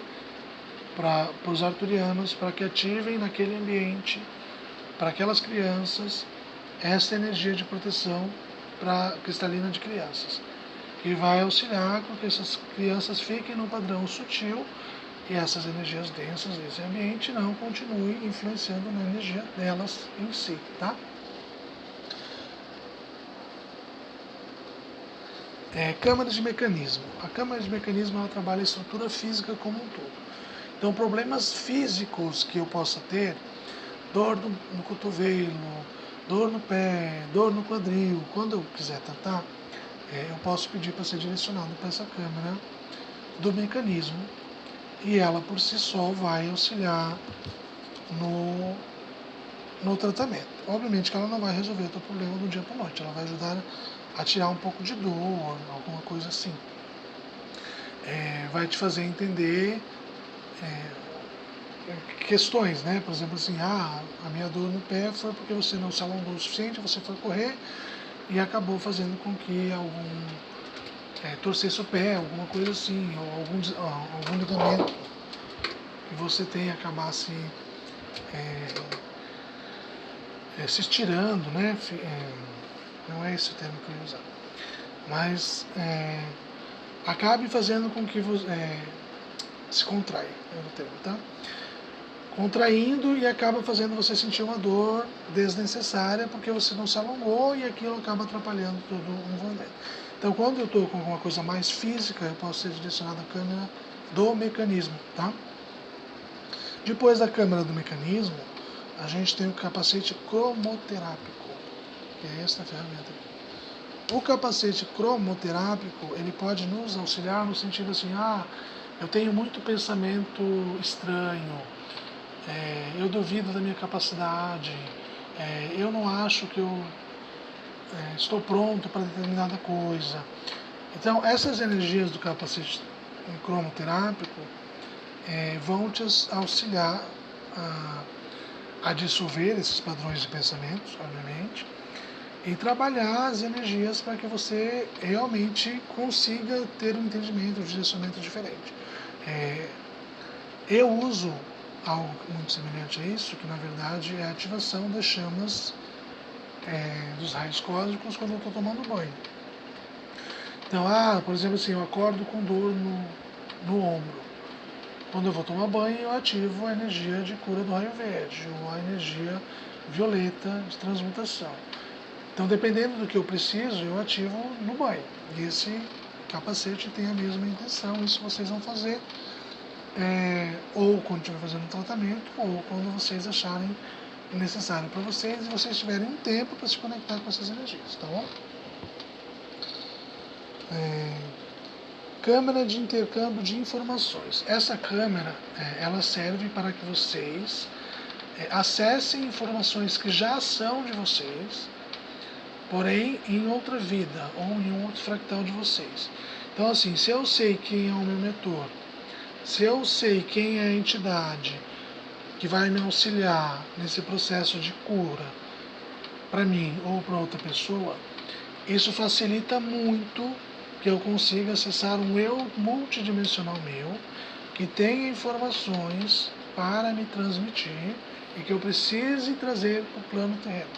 para os arturianos para que ativem naquele ambiente, para aquelas crianças, essa energia de proteção cristalina de crianças, que vai auxiliar com que essas crianças fiquem num padrão sutil e essas energias densas desse ambiente não continuem influenciando na energia delas em si, tá? Câmara de mecanismo. A câmara de mecanismo ela trabalha a estrutura física como um todo. Então, problemas físicos que eu possa ter, dor no cotovelo, dor no pé, dor no quadril, quando eu quiser tratar, eu posso pedir para ser direcionado para essa câmara do mecanismo e ela por si só vai auxiliar no tratamento. Obviamente que ela não vai resolver o teu problema do dia para a noite, ela vai ajudar a tirar um pouco de dor, alguma coisa assim. Vai te fazer entender questões, né? Por exemplo, assim, a minha dor no pé foi porque você não se alongou o suficiente, você foi correr e acabou fazendo com que torcesse o pé, alguma coisa assim, ou algum ligamento que você tem acabasse se estirando, né? Não é esse o termo que eu ia usar, mas acabe fazendo com que você se contraia, é o termo, tá? Contraindo e acaba fazendo você sentir uma dor desnecessária porque você não se alongou e aquilo acaba atrapalhando todo o envolvimento. Então, quando eu estou com alguma coisa mais física, eu posso ser direcionado à câmera do mecanismo, tá? Depois da câmera do mecanismo, a gente tem o capacete cromoterápico, que é esta ferramenta aqui. O capacete cromoterápico, ele pode nos auxiliar no sentido assim, eu tenho muito pensamento estranho, eu duvido da minha capacidade, eu não acho que eu estou pronto para determinada coisa. Então, essas energias do capacete cromoterápico vão te auxiliar a dissolver esses padrões de pensamentos, obviamente, e trabalhar as energias para que você realmente consiga ter um entendimento, um direcionamento diferente. Eu uso algo muito semelhante a isso, que na verdade é a ativação das chamas dos raios cósmicos quando eu estou tomando banho. Então, por exemplo, assim, eu acordo com dor no ombro. Quando eu vou tomar banho, eu ativo a energia de cura do raio verde, ou a energia violeta de transmutação. Então, dependendo do que eu preciso, eu ativo no banho. E esse capacete tem a mesma intenção. Isso vocês vão fazer ou quando estiver fazendo o tratamento, ou quando vocês acharem necessário para vocês e vocês tiverem um tempo para se conectar com essas energias, tá bom? Câmera de intercâmbio de informações. Essa câmera, ela serve para que vocês acessem informações que já são de vocês, porém em outra vida ou em um outro fractal de vocês. Então assim, se eu sei quem é o meu mentor, se eu sei quem é a entidade que vai me auxiliar nesse processo de cura para mim ou para outra pessoa, isso facilita muito que eu consiga acessar um eu multidimensional meu, que tenha informações para me transmitir e que eu precise trazer para o plano terreno.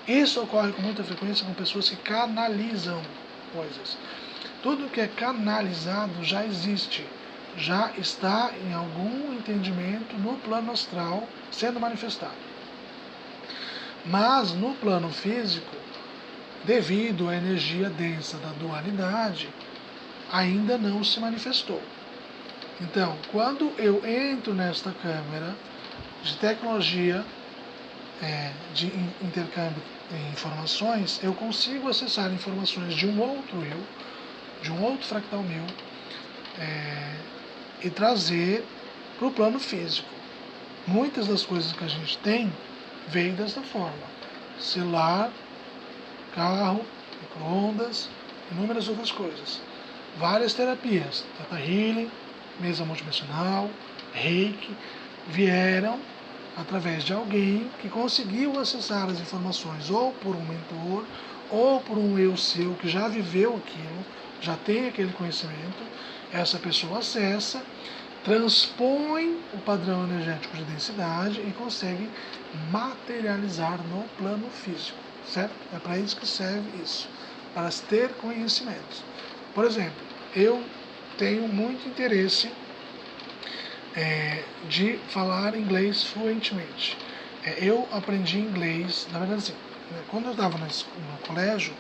Isso ocorre com muita frequência com pessoas que canalizam coisas. Tudo que é canalizado já existe, já está em algum entendimento no plano astral sendo manifestado. Mas no plano físico, devido à energia densa da dualidade, ainda não se manifestou. Então, quando eu entro nesta câmera de tecnologia de intercâmbio de informações, eu consigo acessar informações de um outro eu, de um outro fractal meu, e trazer para o plano físico. Muitas das coisas que a gente tem veio desta forma: celular, carro, micro-ondas, inúmeras outras coisas. Várias terapias, Theta Healing, mesa multidimensional, Reiki, vieram através de alguém que conseguiu acessar as informações ou por um mentor ou por um eu seu que já viveu aquilo, já tem aquele conhecimento. Essa pessoa acessa, transpõe o padrão energético de densidade e consegue materializar no plano físico, certo? É para isso que serve isso, para ter conhecimentos. Por exemplo, eu tenho muito interesse de falar inglês fluentemente. Eu aprendi inglês, na verdade assim, quando eu estava no colégio,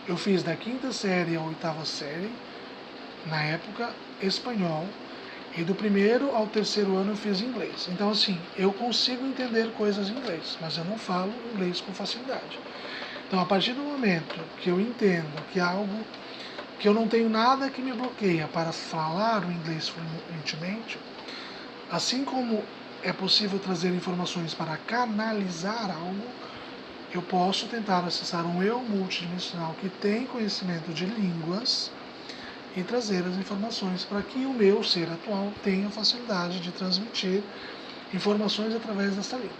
eu fiz da 5ª série à 8ª série, na época, espanhol, e do 1º ao 3º ano eu fiz inglês. Então assim, eu consigo entender coisas em inglês, mas eu não falo inglês com facilidade. Então a partir do momento que eu entendo que algo, que eu não tenho nada que me bloqueia para falar o inglês fluentemente, assim como é possível trazer informações para canalizar algo, eu posso tentar acessar um eu multidimensional que tem conhecimento de línguas e trazer as informações para que o meu ser atual tenha facilidade de transmitir informações através dessa língua.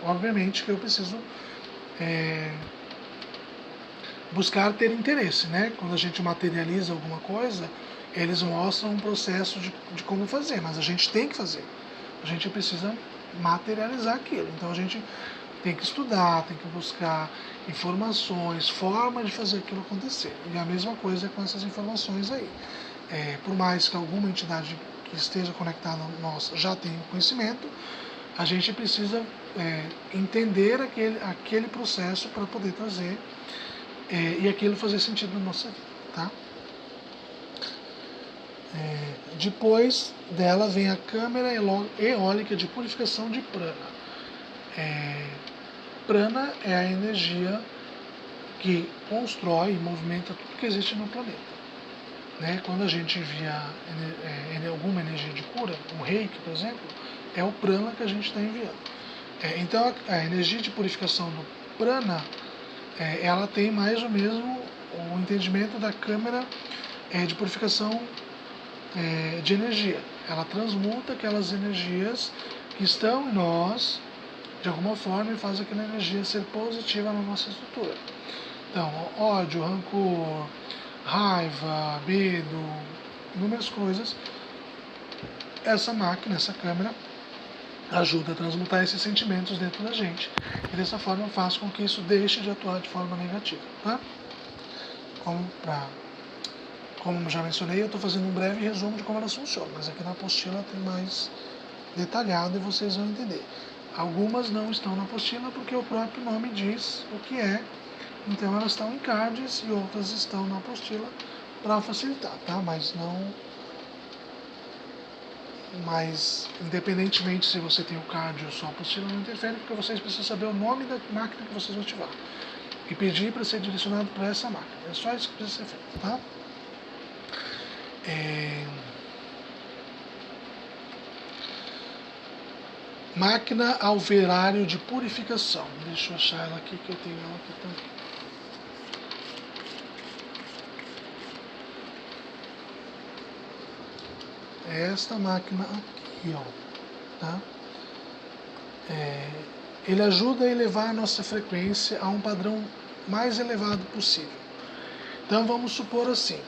Obviamente que eu preciso buscar ter interesse, né? Quando a gente materializa alguma coisa, eles mostram um processo de como fazer, mas a gente tem que fazer. A gente precisa materializar aquilo. Então a gente tem que estudar, tem que buscar informações, formas de fazer aquilo acontecer. E a mesma coisa com essas informações aí. Por mais que alguma entidade que esteja conectada nossa já tenha conhecimento, a gente precisa entender aquele processo para poder trazer e aquilo fazer sentido na nossa vida, tá? Depois dela vem a câmera eólica de purificação de prana. Prana é a energia que constrói e movimenta tudo que existe no planeta. Quando a gente envia alguma energia de cura, um reiki, por exemplo, é o prana que a gente está enviando. Então a energia de purificação do prana, ela tem mais ou menos o entendimento da câmera de purificação de energia. Ela transmuta aquelas energias que estão em nós, de alguma forma, e faz aquela energia ser positiva na nossa estrutura. Então, ódio, rancor, raiva, medo, inúmeras coisas. Essa máquina, essa câmera, ajuda a transmutar esses sentimentos dentro da gente. E dessa forma faz com que isso deixe de atuar de forma negativa. Tá? Como já mencionei, eu estou fazendo um breve resumo de como elas funcionam, mas aqui na apostila tem mais detalhado e vocês vão entender. Algumas não estão na apostila porque o próprio nome diz o que é, então elas estão em cards, e outras estão na apostila para facilitar, tá? Mas independentemente se você tem o cardio ou só a apostila, não interfere, porque vocês precisam saber o nome da máquina que vocês vão ativar e pedir para ser direcionado para essa máquina. É só isso que precisa ser feito, tá? Máquina alverário de purificação. Deixa eu achar ela aqui, que eu tenho ela aqui também. É esta máquina aqui, ó, tá? Ele ajuda a elevar a nossa frequência a um padrão mais elevado possível. Então vamos supor assim,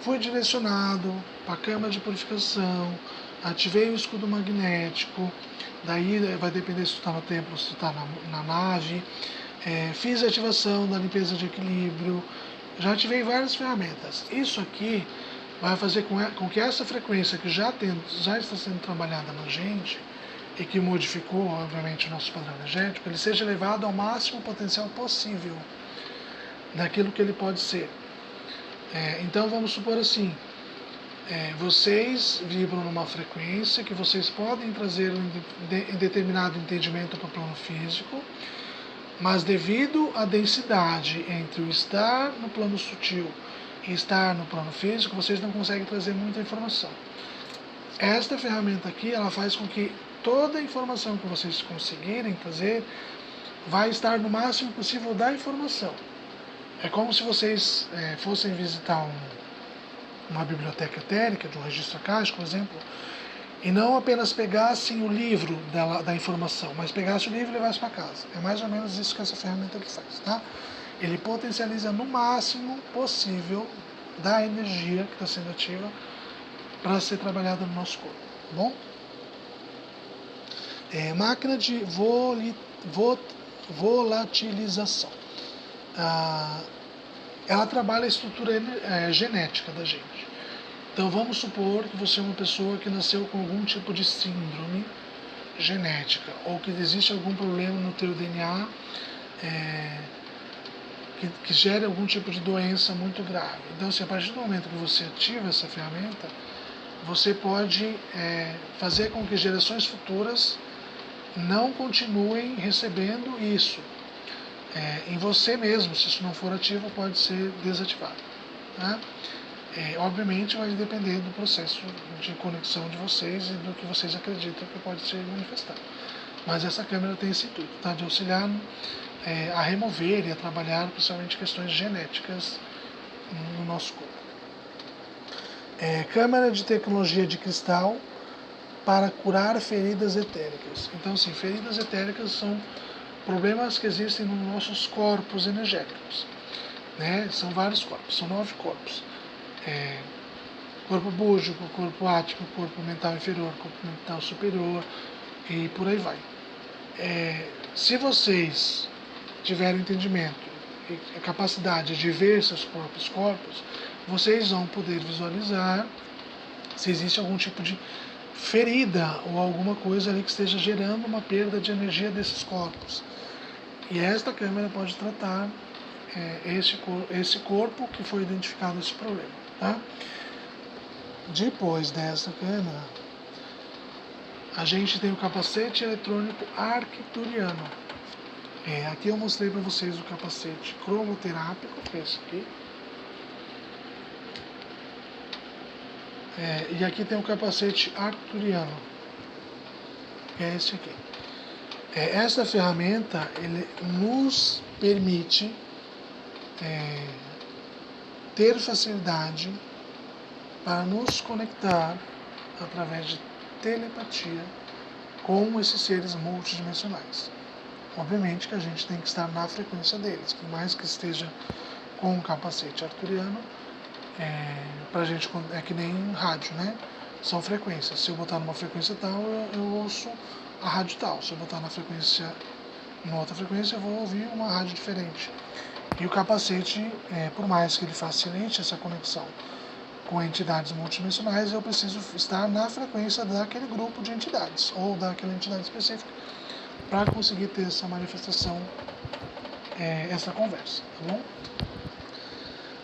fui direcionado para a câmara de purificação, ativei o escudo magnético, daí vai depender se tu está no templo ou se tu está na nave, fiz a ativação da limpeza de equilíbrio, já ativei várias ferramentas. Isso aqui vai fazer com que essa frequência que já está sendo trabalhada na gente e que modificou, obviamente, o nosso padrão energético, ele seja elevado ao máximo potencial possível daquilo que ele pode ser. Então vamos supor assim, vocês vibram numa frequência que vocês podem trazer um determinado entendimento para o plano físico, mas devido à densidade entre o estar no plano sutil e estar no plano físico, vocês não conseguem trazer muita informação. Esta ferramenta aqui, ela faz com que toda a informação que vocês conseguirem trazer vai estar no máximo possível da informação. É como se vocês fossem visitar uma biblioteca etérica, de um registro acástico, por exemplo, e não apenas pegassem o livro da informação, mas pegassem o livro e levassem para casa. É mais ou menos isso que essa ferramenta aqui faz, tá? Ele potencializa no máximo possível da energia que está sendo ativa para ser trabalhada no nosso corpo, tá bom? Máquina de volatilização. Ela trabalha a estrutura genética da gente. Então vamos supor que você é uma pessoa que nasceu com algum tipo de síndrome genética, ou que existe algum problema no teu DNA que gere algum tipo de doença muito grave. Então, assim, a partir do momento que você ativa essa ferramenta, você pode fazer com que gerações futuras não continuem recebendo isso. Em você mesmo, se isso não for ativo, pode ser desativado. Tá? Obviamente vai depender do processo de conexão de vocês e do que vocês acreditam que pode ser manifestado. Mas essa câmera tem esse intuito, tá? De auxiliar a remover e a trabalhar principalmente questões genéticas no nosso corpo. Câmera de tecnologia de cristal para curar feridas etéricas. Então, assim, feridas etéricas são problemas que existem nos nossos corpos energéticos. Né? São vários corpos, são 9 corpos. Corpo búdico, corpo ático, corpo mental inferior, corpo mental superior e por aí vai. Se vocês tiverem entendimento e a capacidade de ver seus próprios corpos, vocês vão poder visualizar se existe algum tipo de ferida ou alguma coisa ali que esteja gerando uma perda de energia desses corpos. E esta câmera pode tratar esse corpo que foi identificado esse problema. Tá? Depois dessa câmera, a gente tem o capacete eletrônico arcturiano. Aqui eu mostrei para vocês o capacete cromoterápico, que é esse aqui. E aqui tem o capacete arcturiano, que é esse aqui. Essa ferramenta ele nos permite ter facilidade para nos conectar através de telepatia com esses seres multidimensionais. Obviamente que a gente tem que estar na frequência deles, por mais que esteja com um capacete arcturiano, pra gente é que nem rádio, né? São frequências. Se eu botar numa frequência tal, eu ouço a rádio tal. Se eu botar numa outra frequência, eu vou ouvir uma rádio diferente. E o capacete, por mais que ele facilite essa conexão com entidades multidimensionais, eu preciso estar na frequência daquele grupo de entidades, ou daquela entidade específica, para conseguir ter essa manifestação, essa conversa, tá bom?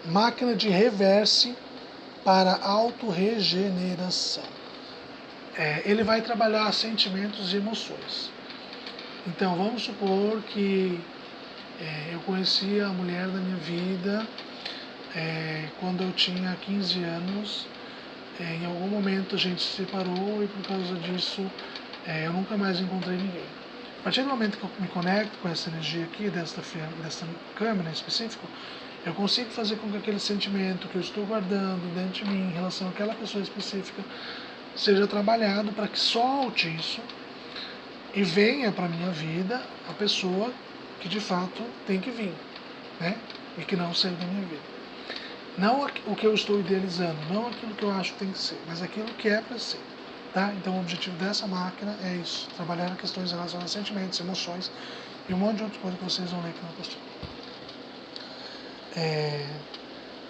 máquina de reverse para autorregeneração. Ele vai trabalhar sentimentos e emoções. Então, vamos supor que eu conheci a mulher da minha vida quando eu tinha 15 anos. Em algum momento a gente se separou e por causa disso eu nunca mais encontrei ninguém. A partir do momento que eu me conecto com essa energia aqui, dessa câmera em específico, eu consigo fazer com que aquele sentimento que eu estou guardando dentro de mim em relação àquela pessoa específica seja trabalhado para que solte isso e venha para a minha vida a pessoa que de fato tem que vir, né? E que não saiu da minha vida. Não o que eu estou idealizando, não aquilo que eu acho que tem que ser, mas aquilo que é para ser. Tá? Então o objetivo dessa máquina é isso, trabalhar questões relacionadas a sentimentos, emoções e um monte de outras coisas que vocês vão ler aqui na postura.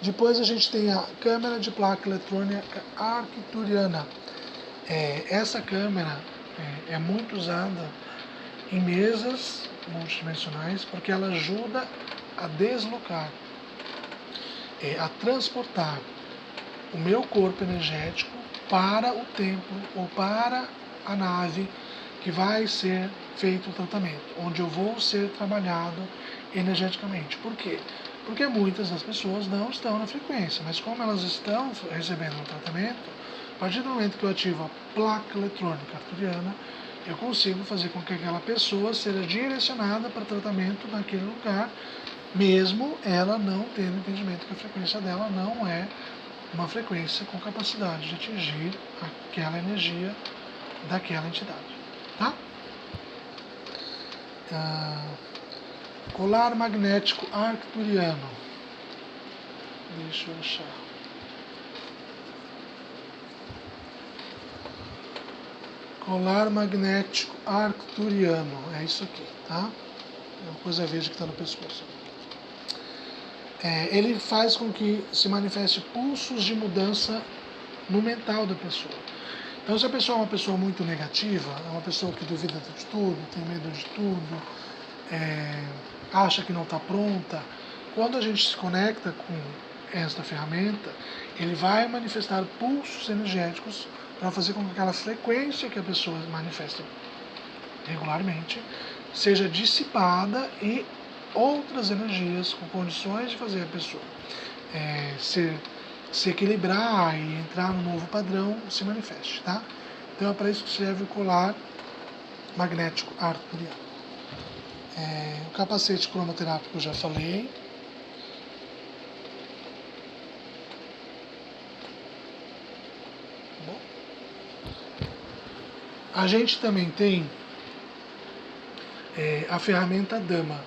Depois a gente tem a câmera de placa eletrônica arcturiana. Essa câmera é muito usada em mesas multidimensionais porque ela ajuda a deslocar, a transportar o meu corpo energético para o templo ou para a nave que vai ser feito o tratamento, onde eu vou ser trabalhado energeticamente. Por quê? Porque muitas das pessoas não estão na frequência, mas como elas estão recebendo um tratamento, a partir do momento que eu ativo a placa eletrônica arcturiana, eu consigo fazer com que aquela pessoa seja direcionada para tratamento naquele lugar, mesmo ela não tendo entendimento que a frequência dela não é uma frequência com capacidade de atingir aquela energia daquela entidade. Tá? Colar magnético arcturiano. Deixa eu achar. Colar magnético arcturiano. É isso aqui, tá? É uma coisa verde que está no pescoço. Ele faz com que se manifeste pulsos de mudança no mental da pessoa. Então, se a pessoa é uma pessoa muito negativa, é uma pessoa que duvida de tudo, tem medo de tudo, acha que não está pronta, quando a gente se conecta com esta ferramenta, ele vai manifestar pulsos energéticos para fazer com que aquela frequência que a pessoa manifesta regularmente seja dissipada e outras energias com condições de fazer a pessoa se equilibrar e entrar no novo padrão se manifeste, tá? Então é para isso que serve o colar magnético arcturiano. O capacete cromoterápico eu já falei. Bom. A gente também tem a ferramenta Dama.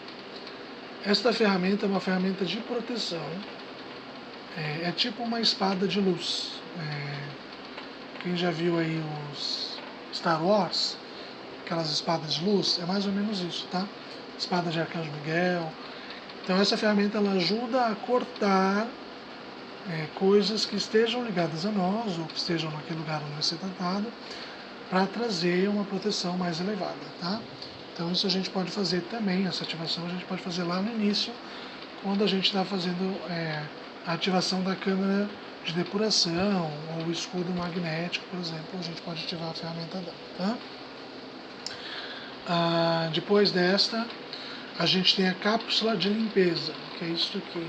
Esta ferramenta é uma ferramenta de proteção. É tipo uma espada de luz. Quem já viu aí os Star Wars, aquelas espadas de luz, é mais ou menos isso, tá? Espada de Arcanjo Miguel. Então essa ferramenta ela ajuda a cortar coisas que estejam ligadas a nós ou que estejam naquele lugar onde vai ser tratado, para trazer uma proteção mais elevada, tá? Então isso a gente pode fazer também, essa ativação a gente pode fazer lá no início, quando a gente está fazendo a ativação da câmera de depuração ou o escudo magnético, por exemplo, a gente pode ativar a ferramenta dela, tá? Depois desta, a gente tem a cápsula de limpeza, que é isso aqui.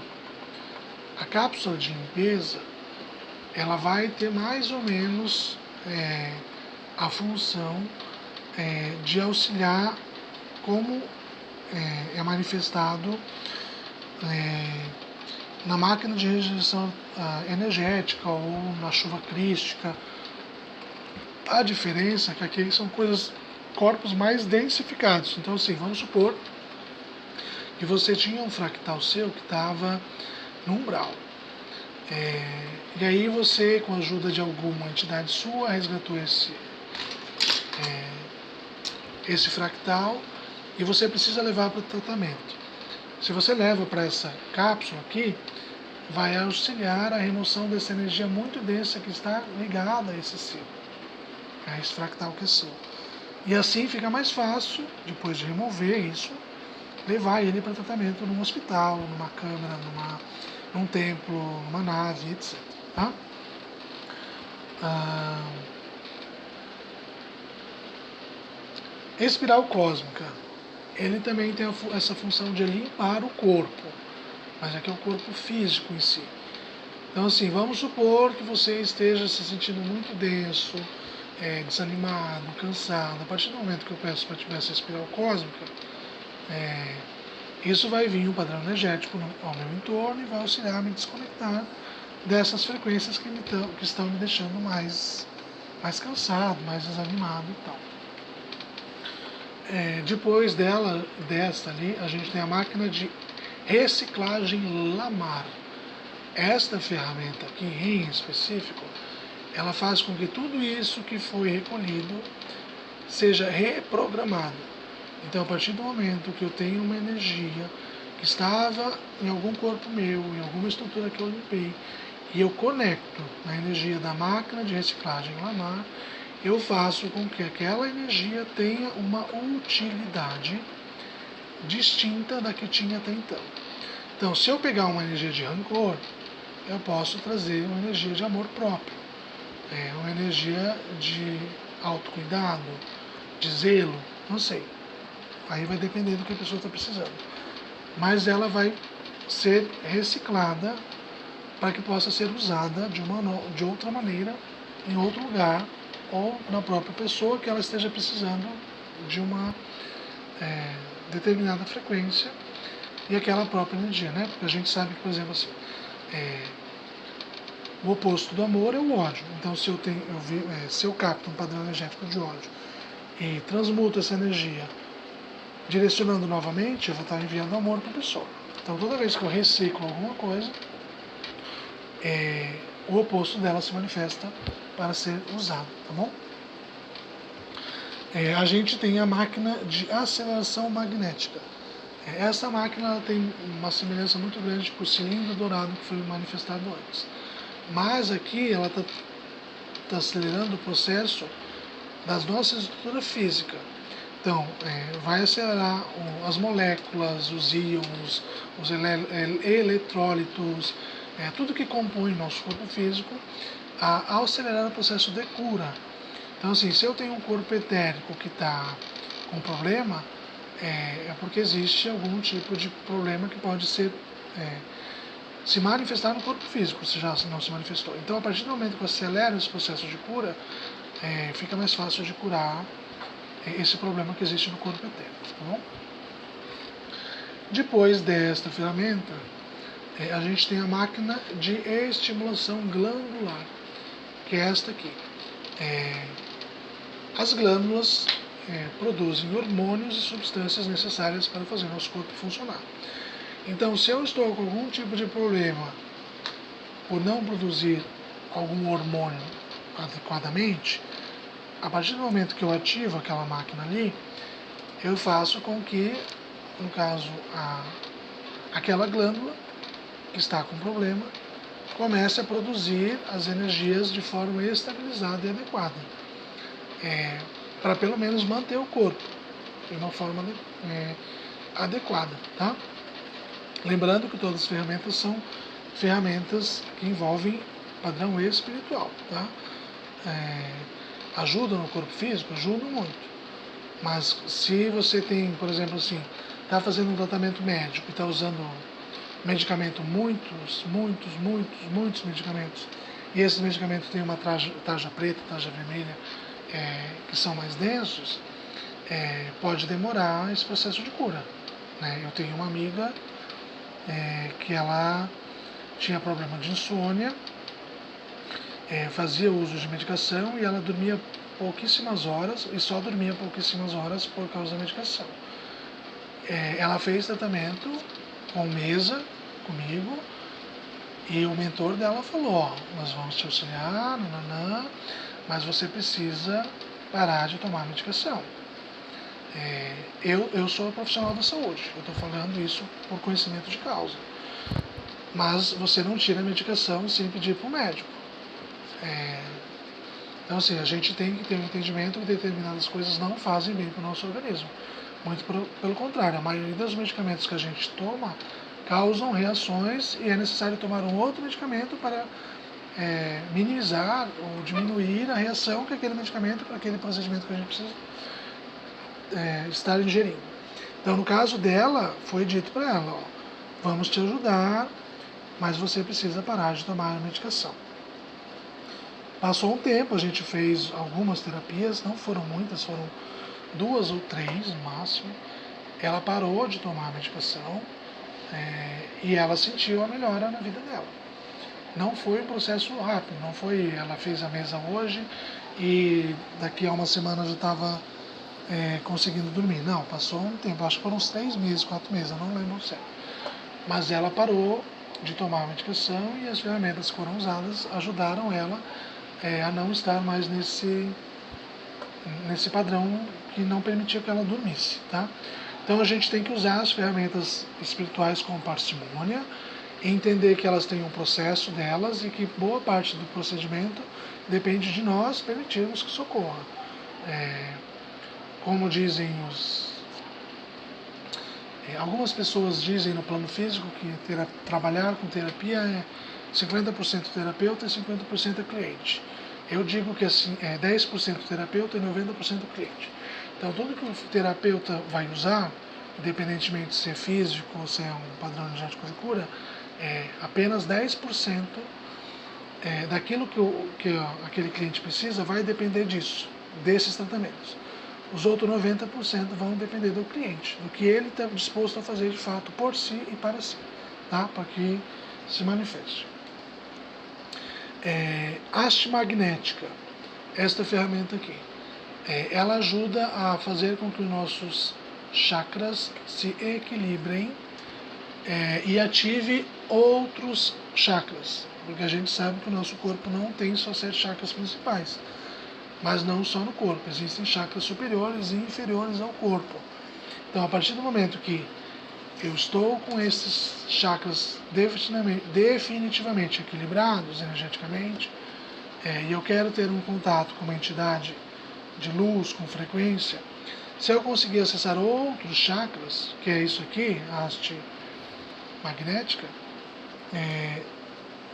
A cápsula de limpeza, ela vai ter mais ou menos a função de auxiliar como é manifestado na máquina de regeneração energética ou na chuva crística. A diferença é que aqui são corpos mais densificados. Então, assim, vamos supor que você tinha um fractal seu que estava no umbral. E aí você, com a ajuda de alguma entidade sua, resgatou esse fractal e você precisa levar para o tratamento. Se você leva para essa cápsula aqui, vai auxiliar a remoção dessa energia muito densa que está ligada a esse seu, a esse fractal que é seu. E assim fica mais fácil, depois de remover isso, levar ele para tratamento num hospital, numa câmara, num templo, numa nave, etc. Tá? Espiral cósmica, ele também tem essa função de limpar o corpo, mas aqui é o corpo físico em si. Então assim, vamos supor que você esteja se sentindo muito denso, desanimado, cansado. A partir do momento que eu peço para ativar essa espiral cósmica, isso vai vir um padrão energético ao meu entorno e vai auxiliar a me desconectar dessas frequências que estão me deixando mais cansado, mais desanimado e tal. Depois desta ali, a gente tem a máquina de reciclagem Lamar. Esta ferramenta aqui em específico, ela faz com que tudo isso que foi recolhido seja reprogramado. Então, a partir do momento que eu tenho uma energia que estava em algum corpo meu, em alguma estrutura que eu limpei, e eu conecto na energia da máquina de reciclagem Lamar, eu faço com que aquela energia tenha uma utilidade distinta da que tinha até então. Então, se eu pegar uma energia de rancor, eu posso trazer uma energia de amor próprio, uma energia de autocuidado, de zelo, não sei. Aí vai depender do que a pessoa está precisando. Mas ela vai ser reciclada para que possa ser usada de outra maneira, em outro lugar, ou na própria pessoa que ela esteja precisando de uma determinada frequência e aquela própria energia, né? Porque a gente sabe que, por exemplo, assim, o oposto do amor é o ódio. Então, se eu capto um padrão energético de ódio e transmuto essa energia, direcionando novamente, eu vou estar enviando amor para a pessoa. Então, toda vez que eu reciclo alguma coisa, o oposto dela se manifesta para ser usado, tá bom? A gente tem a máquina de aceleração magnética. Essa máquina ela tem uma semelhança muito grande com o cilindro dourado que foi manifestado antes. Mas aqui ela está acelerando o processo das nossas estruturas físicas. Então, vai acelerar as moléculas, os íons, os eletrólitos, tudo que compõe nosso corpo físico, a acelerar o processo de cura. Então, assim, se eu tenho um corpo etérico que está com problema, é porque existe algum tipo de problema que pode se manifestar no corpo físico, se já não se manifestou. Então, a partir do momento que eu acelero esse processo de cura, fica mais fácil de curar esse problema que existe no corpo etérico, tá bom? Depois desta ferramenta, a gente tem a máquina de estimulação glandular, que é esta aqui. As glândulas produzem hormônios e substâncias necessárias para fazer nosso corpo funcionar. Então, se eu estou com algum tipo de problema por não produzir algum hormônio adequadamente, a partir do momento que eu ativo aquela máquina ali, eu faço com que, no caso, aquela glândula que está com problema comece a produzir as energias de forma estabilizada e adequada, para pelo menos manter o corpo de uma forma adequada, tá? Lembrando que todas as ferramentas são ferramentas que envolvem padrão espiritual, tá? Ajudam no corpo físico? Ajudam muito. Mas se você tem, por exemplo, assim, está fazendo um tratamento médico e está usando medicamento, muitos medicamentos, e esses medicamentos têm uma tarja preta, tarja vermelha, que são mais densos, pode demorar esse processo de cura, né? Eu tenho uma amiga que ela tinha problema de insônia, fazia uso de medicação e ela dormia pouquíssimas horas e só dormia pouquíssimas horas por causa da medicação. Ela fez tratamento com mesa comigo e o mentor dela falou: nós vamos te auxiliar, mas você precisa parar de tomar medicação. Eu sou profissional da saúde, eu estou falando isso por conhecimento de causa. Mas você não tira a medicação sem pedir para o médico. Então, assim, a gente tem que ter um entendimento que determinadas coisas não fazem bem para o nosso organismo. Muito pelo contrário, a maioria dos medicamentos que a gente toma causam reações e é necessário tomar um outro medicamento para minimizar ou diminuir a reação que aquele medicamento para aquele procedimento que a gente precisa estar ingerindo. Então, no caso dela, foi dito para ela, ó, vamos te ajudar, mas você precisa parar de tomar a medicação. Passou um tempo, a gente fez algumas terapias, não foram muitas, foram 2 ou 3 no máximo. Ela parou de tomar a medicação e ela sentiu a melhora na vida dela. Não foi um processo rápido, não foi ela fez a mesa hoje e daqui a uma semana já estava conseguindo dormir. Não, passou um tempo, acho que foram uns 3 meses, 4 meses, eu não lembro certo. Mas ela parou de tomar a medicação e as ferramentas que foram usadas ajudaram ela a não estar mais nesse padrão que não permitia que ela dormisse, tá? Então a gente tem que usar as ferramentas espirituais com parcimônia, entender que elas têm um processo delas e que boa parte do procedimento depende de nós permitirmos que socorra. Como dizem algumas pessoas dizem no plano físico que trabalhar com terapia é 50% terapeuta e 50% cliente. Eu digo que assim, é 10% terapeuta e 90% cliente. Então, tudo que o terapeuta vai usar, independentemente de ser físico ou se é um padrão energético de cura, apenas 10% daquilo que aquele cliente precisa vai depender disso, desses tratamentos. Os outros 90% vão depender do cliente, do que ele está disposto a fazer de fato por si e para si, tá? Para que se manifeste. Haste magnética, esta ferramenta aqui, ela ajuda a fazer com que os nossos chakras se equilibrem e ative outros chakras, porque a gente sabe que o nosso corpo não tem só 7 chakras principais, mas não só no corpo, existem chakras superiores e inferiores ao corpo. Então, a partir do momento que eu estou com esses chakras definitivamente equilibrados energeticamente, e eu quero ter um contato com uma entidade de luz com frequência, se eu conseguir acessar outros chakras, que é isso aqui, a haste magnética,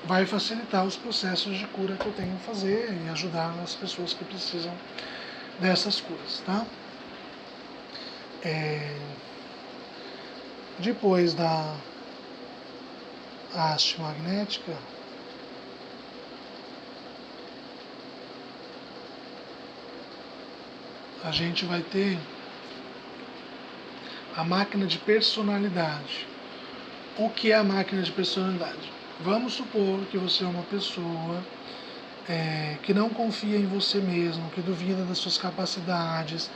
vai facilitar os processos de cura que eu tenho que fazer e ajudar as pessoas que precisam dessas curas, tá? Depois da haste magnética, a gente vai ter a máquina de personalidade. O que é a máquina de personalidade? Vamos supor que você é uma pessoa que não confia em você mesmo, que duvida das suas capacidades,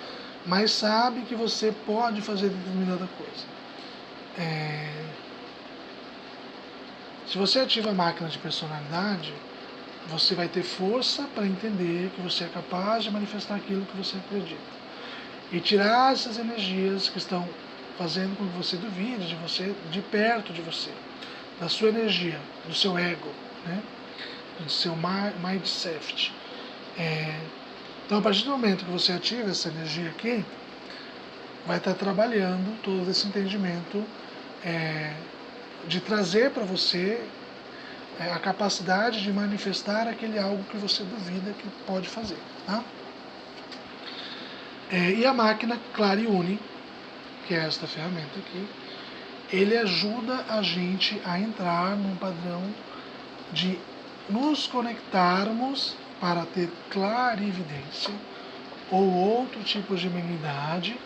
mas sabe que você pode fazer determinada coisa. Se você ativa a máquina de personalidade, você vai ter força para entender que você é capaz de manifestar aquilo que você acredita. E tirar essas energias que estão fazendo com que você duvide de você, de perto de você, da sua energia, do seu ego, né? Do seu mindset. Então, a partir do momento que você ativa essa energia aqui, vai estar trabalhando todo esse entendimento de trazer para você a capacidade de manifestar aquele algo que você duvida que pode fazer, tá? E a máquina Clariune, que é esta ferramenta aqui, ele ajuda a gente a entrar num padrão de nos conectarmos para ter clarividência ou outro tipo de mediunidade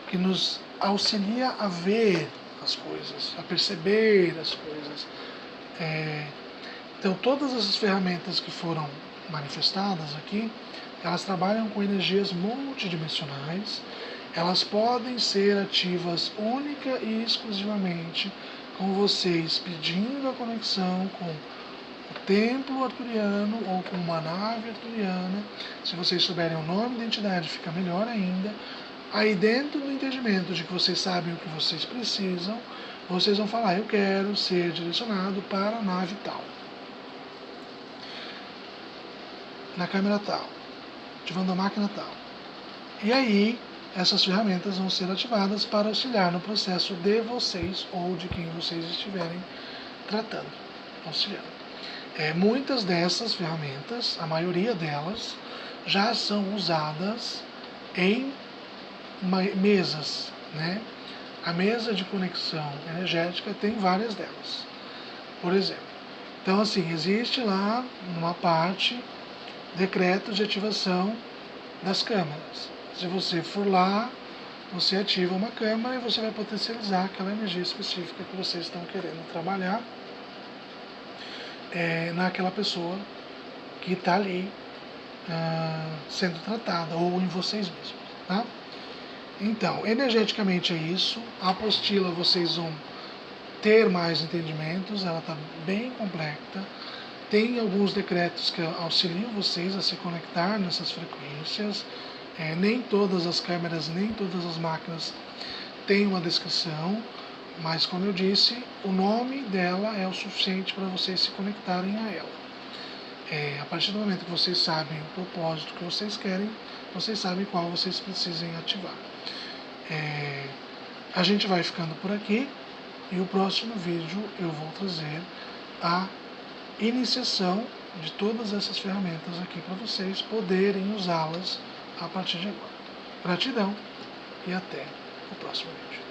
que nos auxilia a ver as coisas, a perceber as coisas. Então, todas essas ferramentas que foram manifestadas aqui, elas trabalham com energias multidimensionais. Elas podem ser ativas única e exclusivamente com vocês pedindo a conexão com o templo arturiano ou com uma nave arturiana. Se vocês souberem o nome da entidade, fica melhor ainda. Aí, dentro do entendimento de que vocês sabem o que vocês precisam, vocês vão falar: eu quero ser direcionado para a nave tal, na câmera tal, ativando a máquina tal. E aí, essas ferramentas vão ser ativadas para auxiliar no processo de vocês ou de quem vocês estiverem tratando, auxiliando. Muitas dessas ferramentas, a maioria delas, já são usadas em mesas, né? A mesa de conexão energética tem várias delas, por exemplo. Então, assim, existe lá uma parte, decretos de ativação das câmaras. Se você for lá, você ativa uma câmara e você vai potencializar aquela energia específica que vocês estão querendo trabalhar naquela pessoa que está ali sendo tratada, ou em vocês mesmos, tá? Então, energeticamente é isso. A apostila vocês vão ter mais entendimentos, ela está bem completa. Tem alguns decretos que auxiliam vocês a se conectar nessas frequências. Nem todas as câmeras, nem todas as máquinas têm uma descrição, mas como eu disse, o nome dela é o suficiente para vocês se conectarem a ela. A partir do momento que vocês sabem o propósito que vocês querem, vocês sabem qual vocês precisem ativar. A gente vai ficando por aqui e o próximo vídeo eu vou trazer a iniciação de todas essas ferramentas aqui para vocês poderem usá-las a partir de agora. Gratidão e até o próximo vídeo.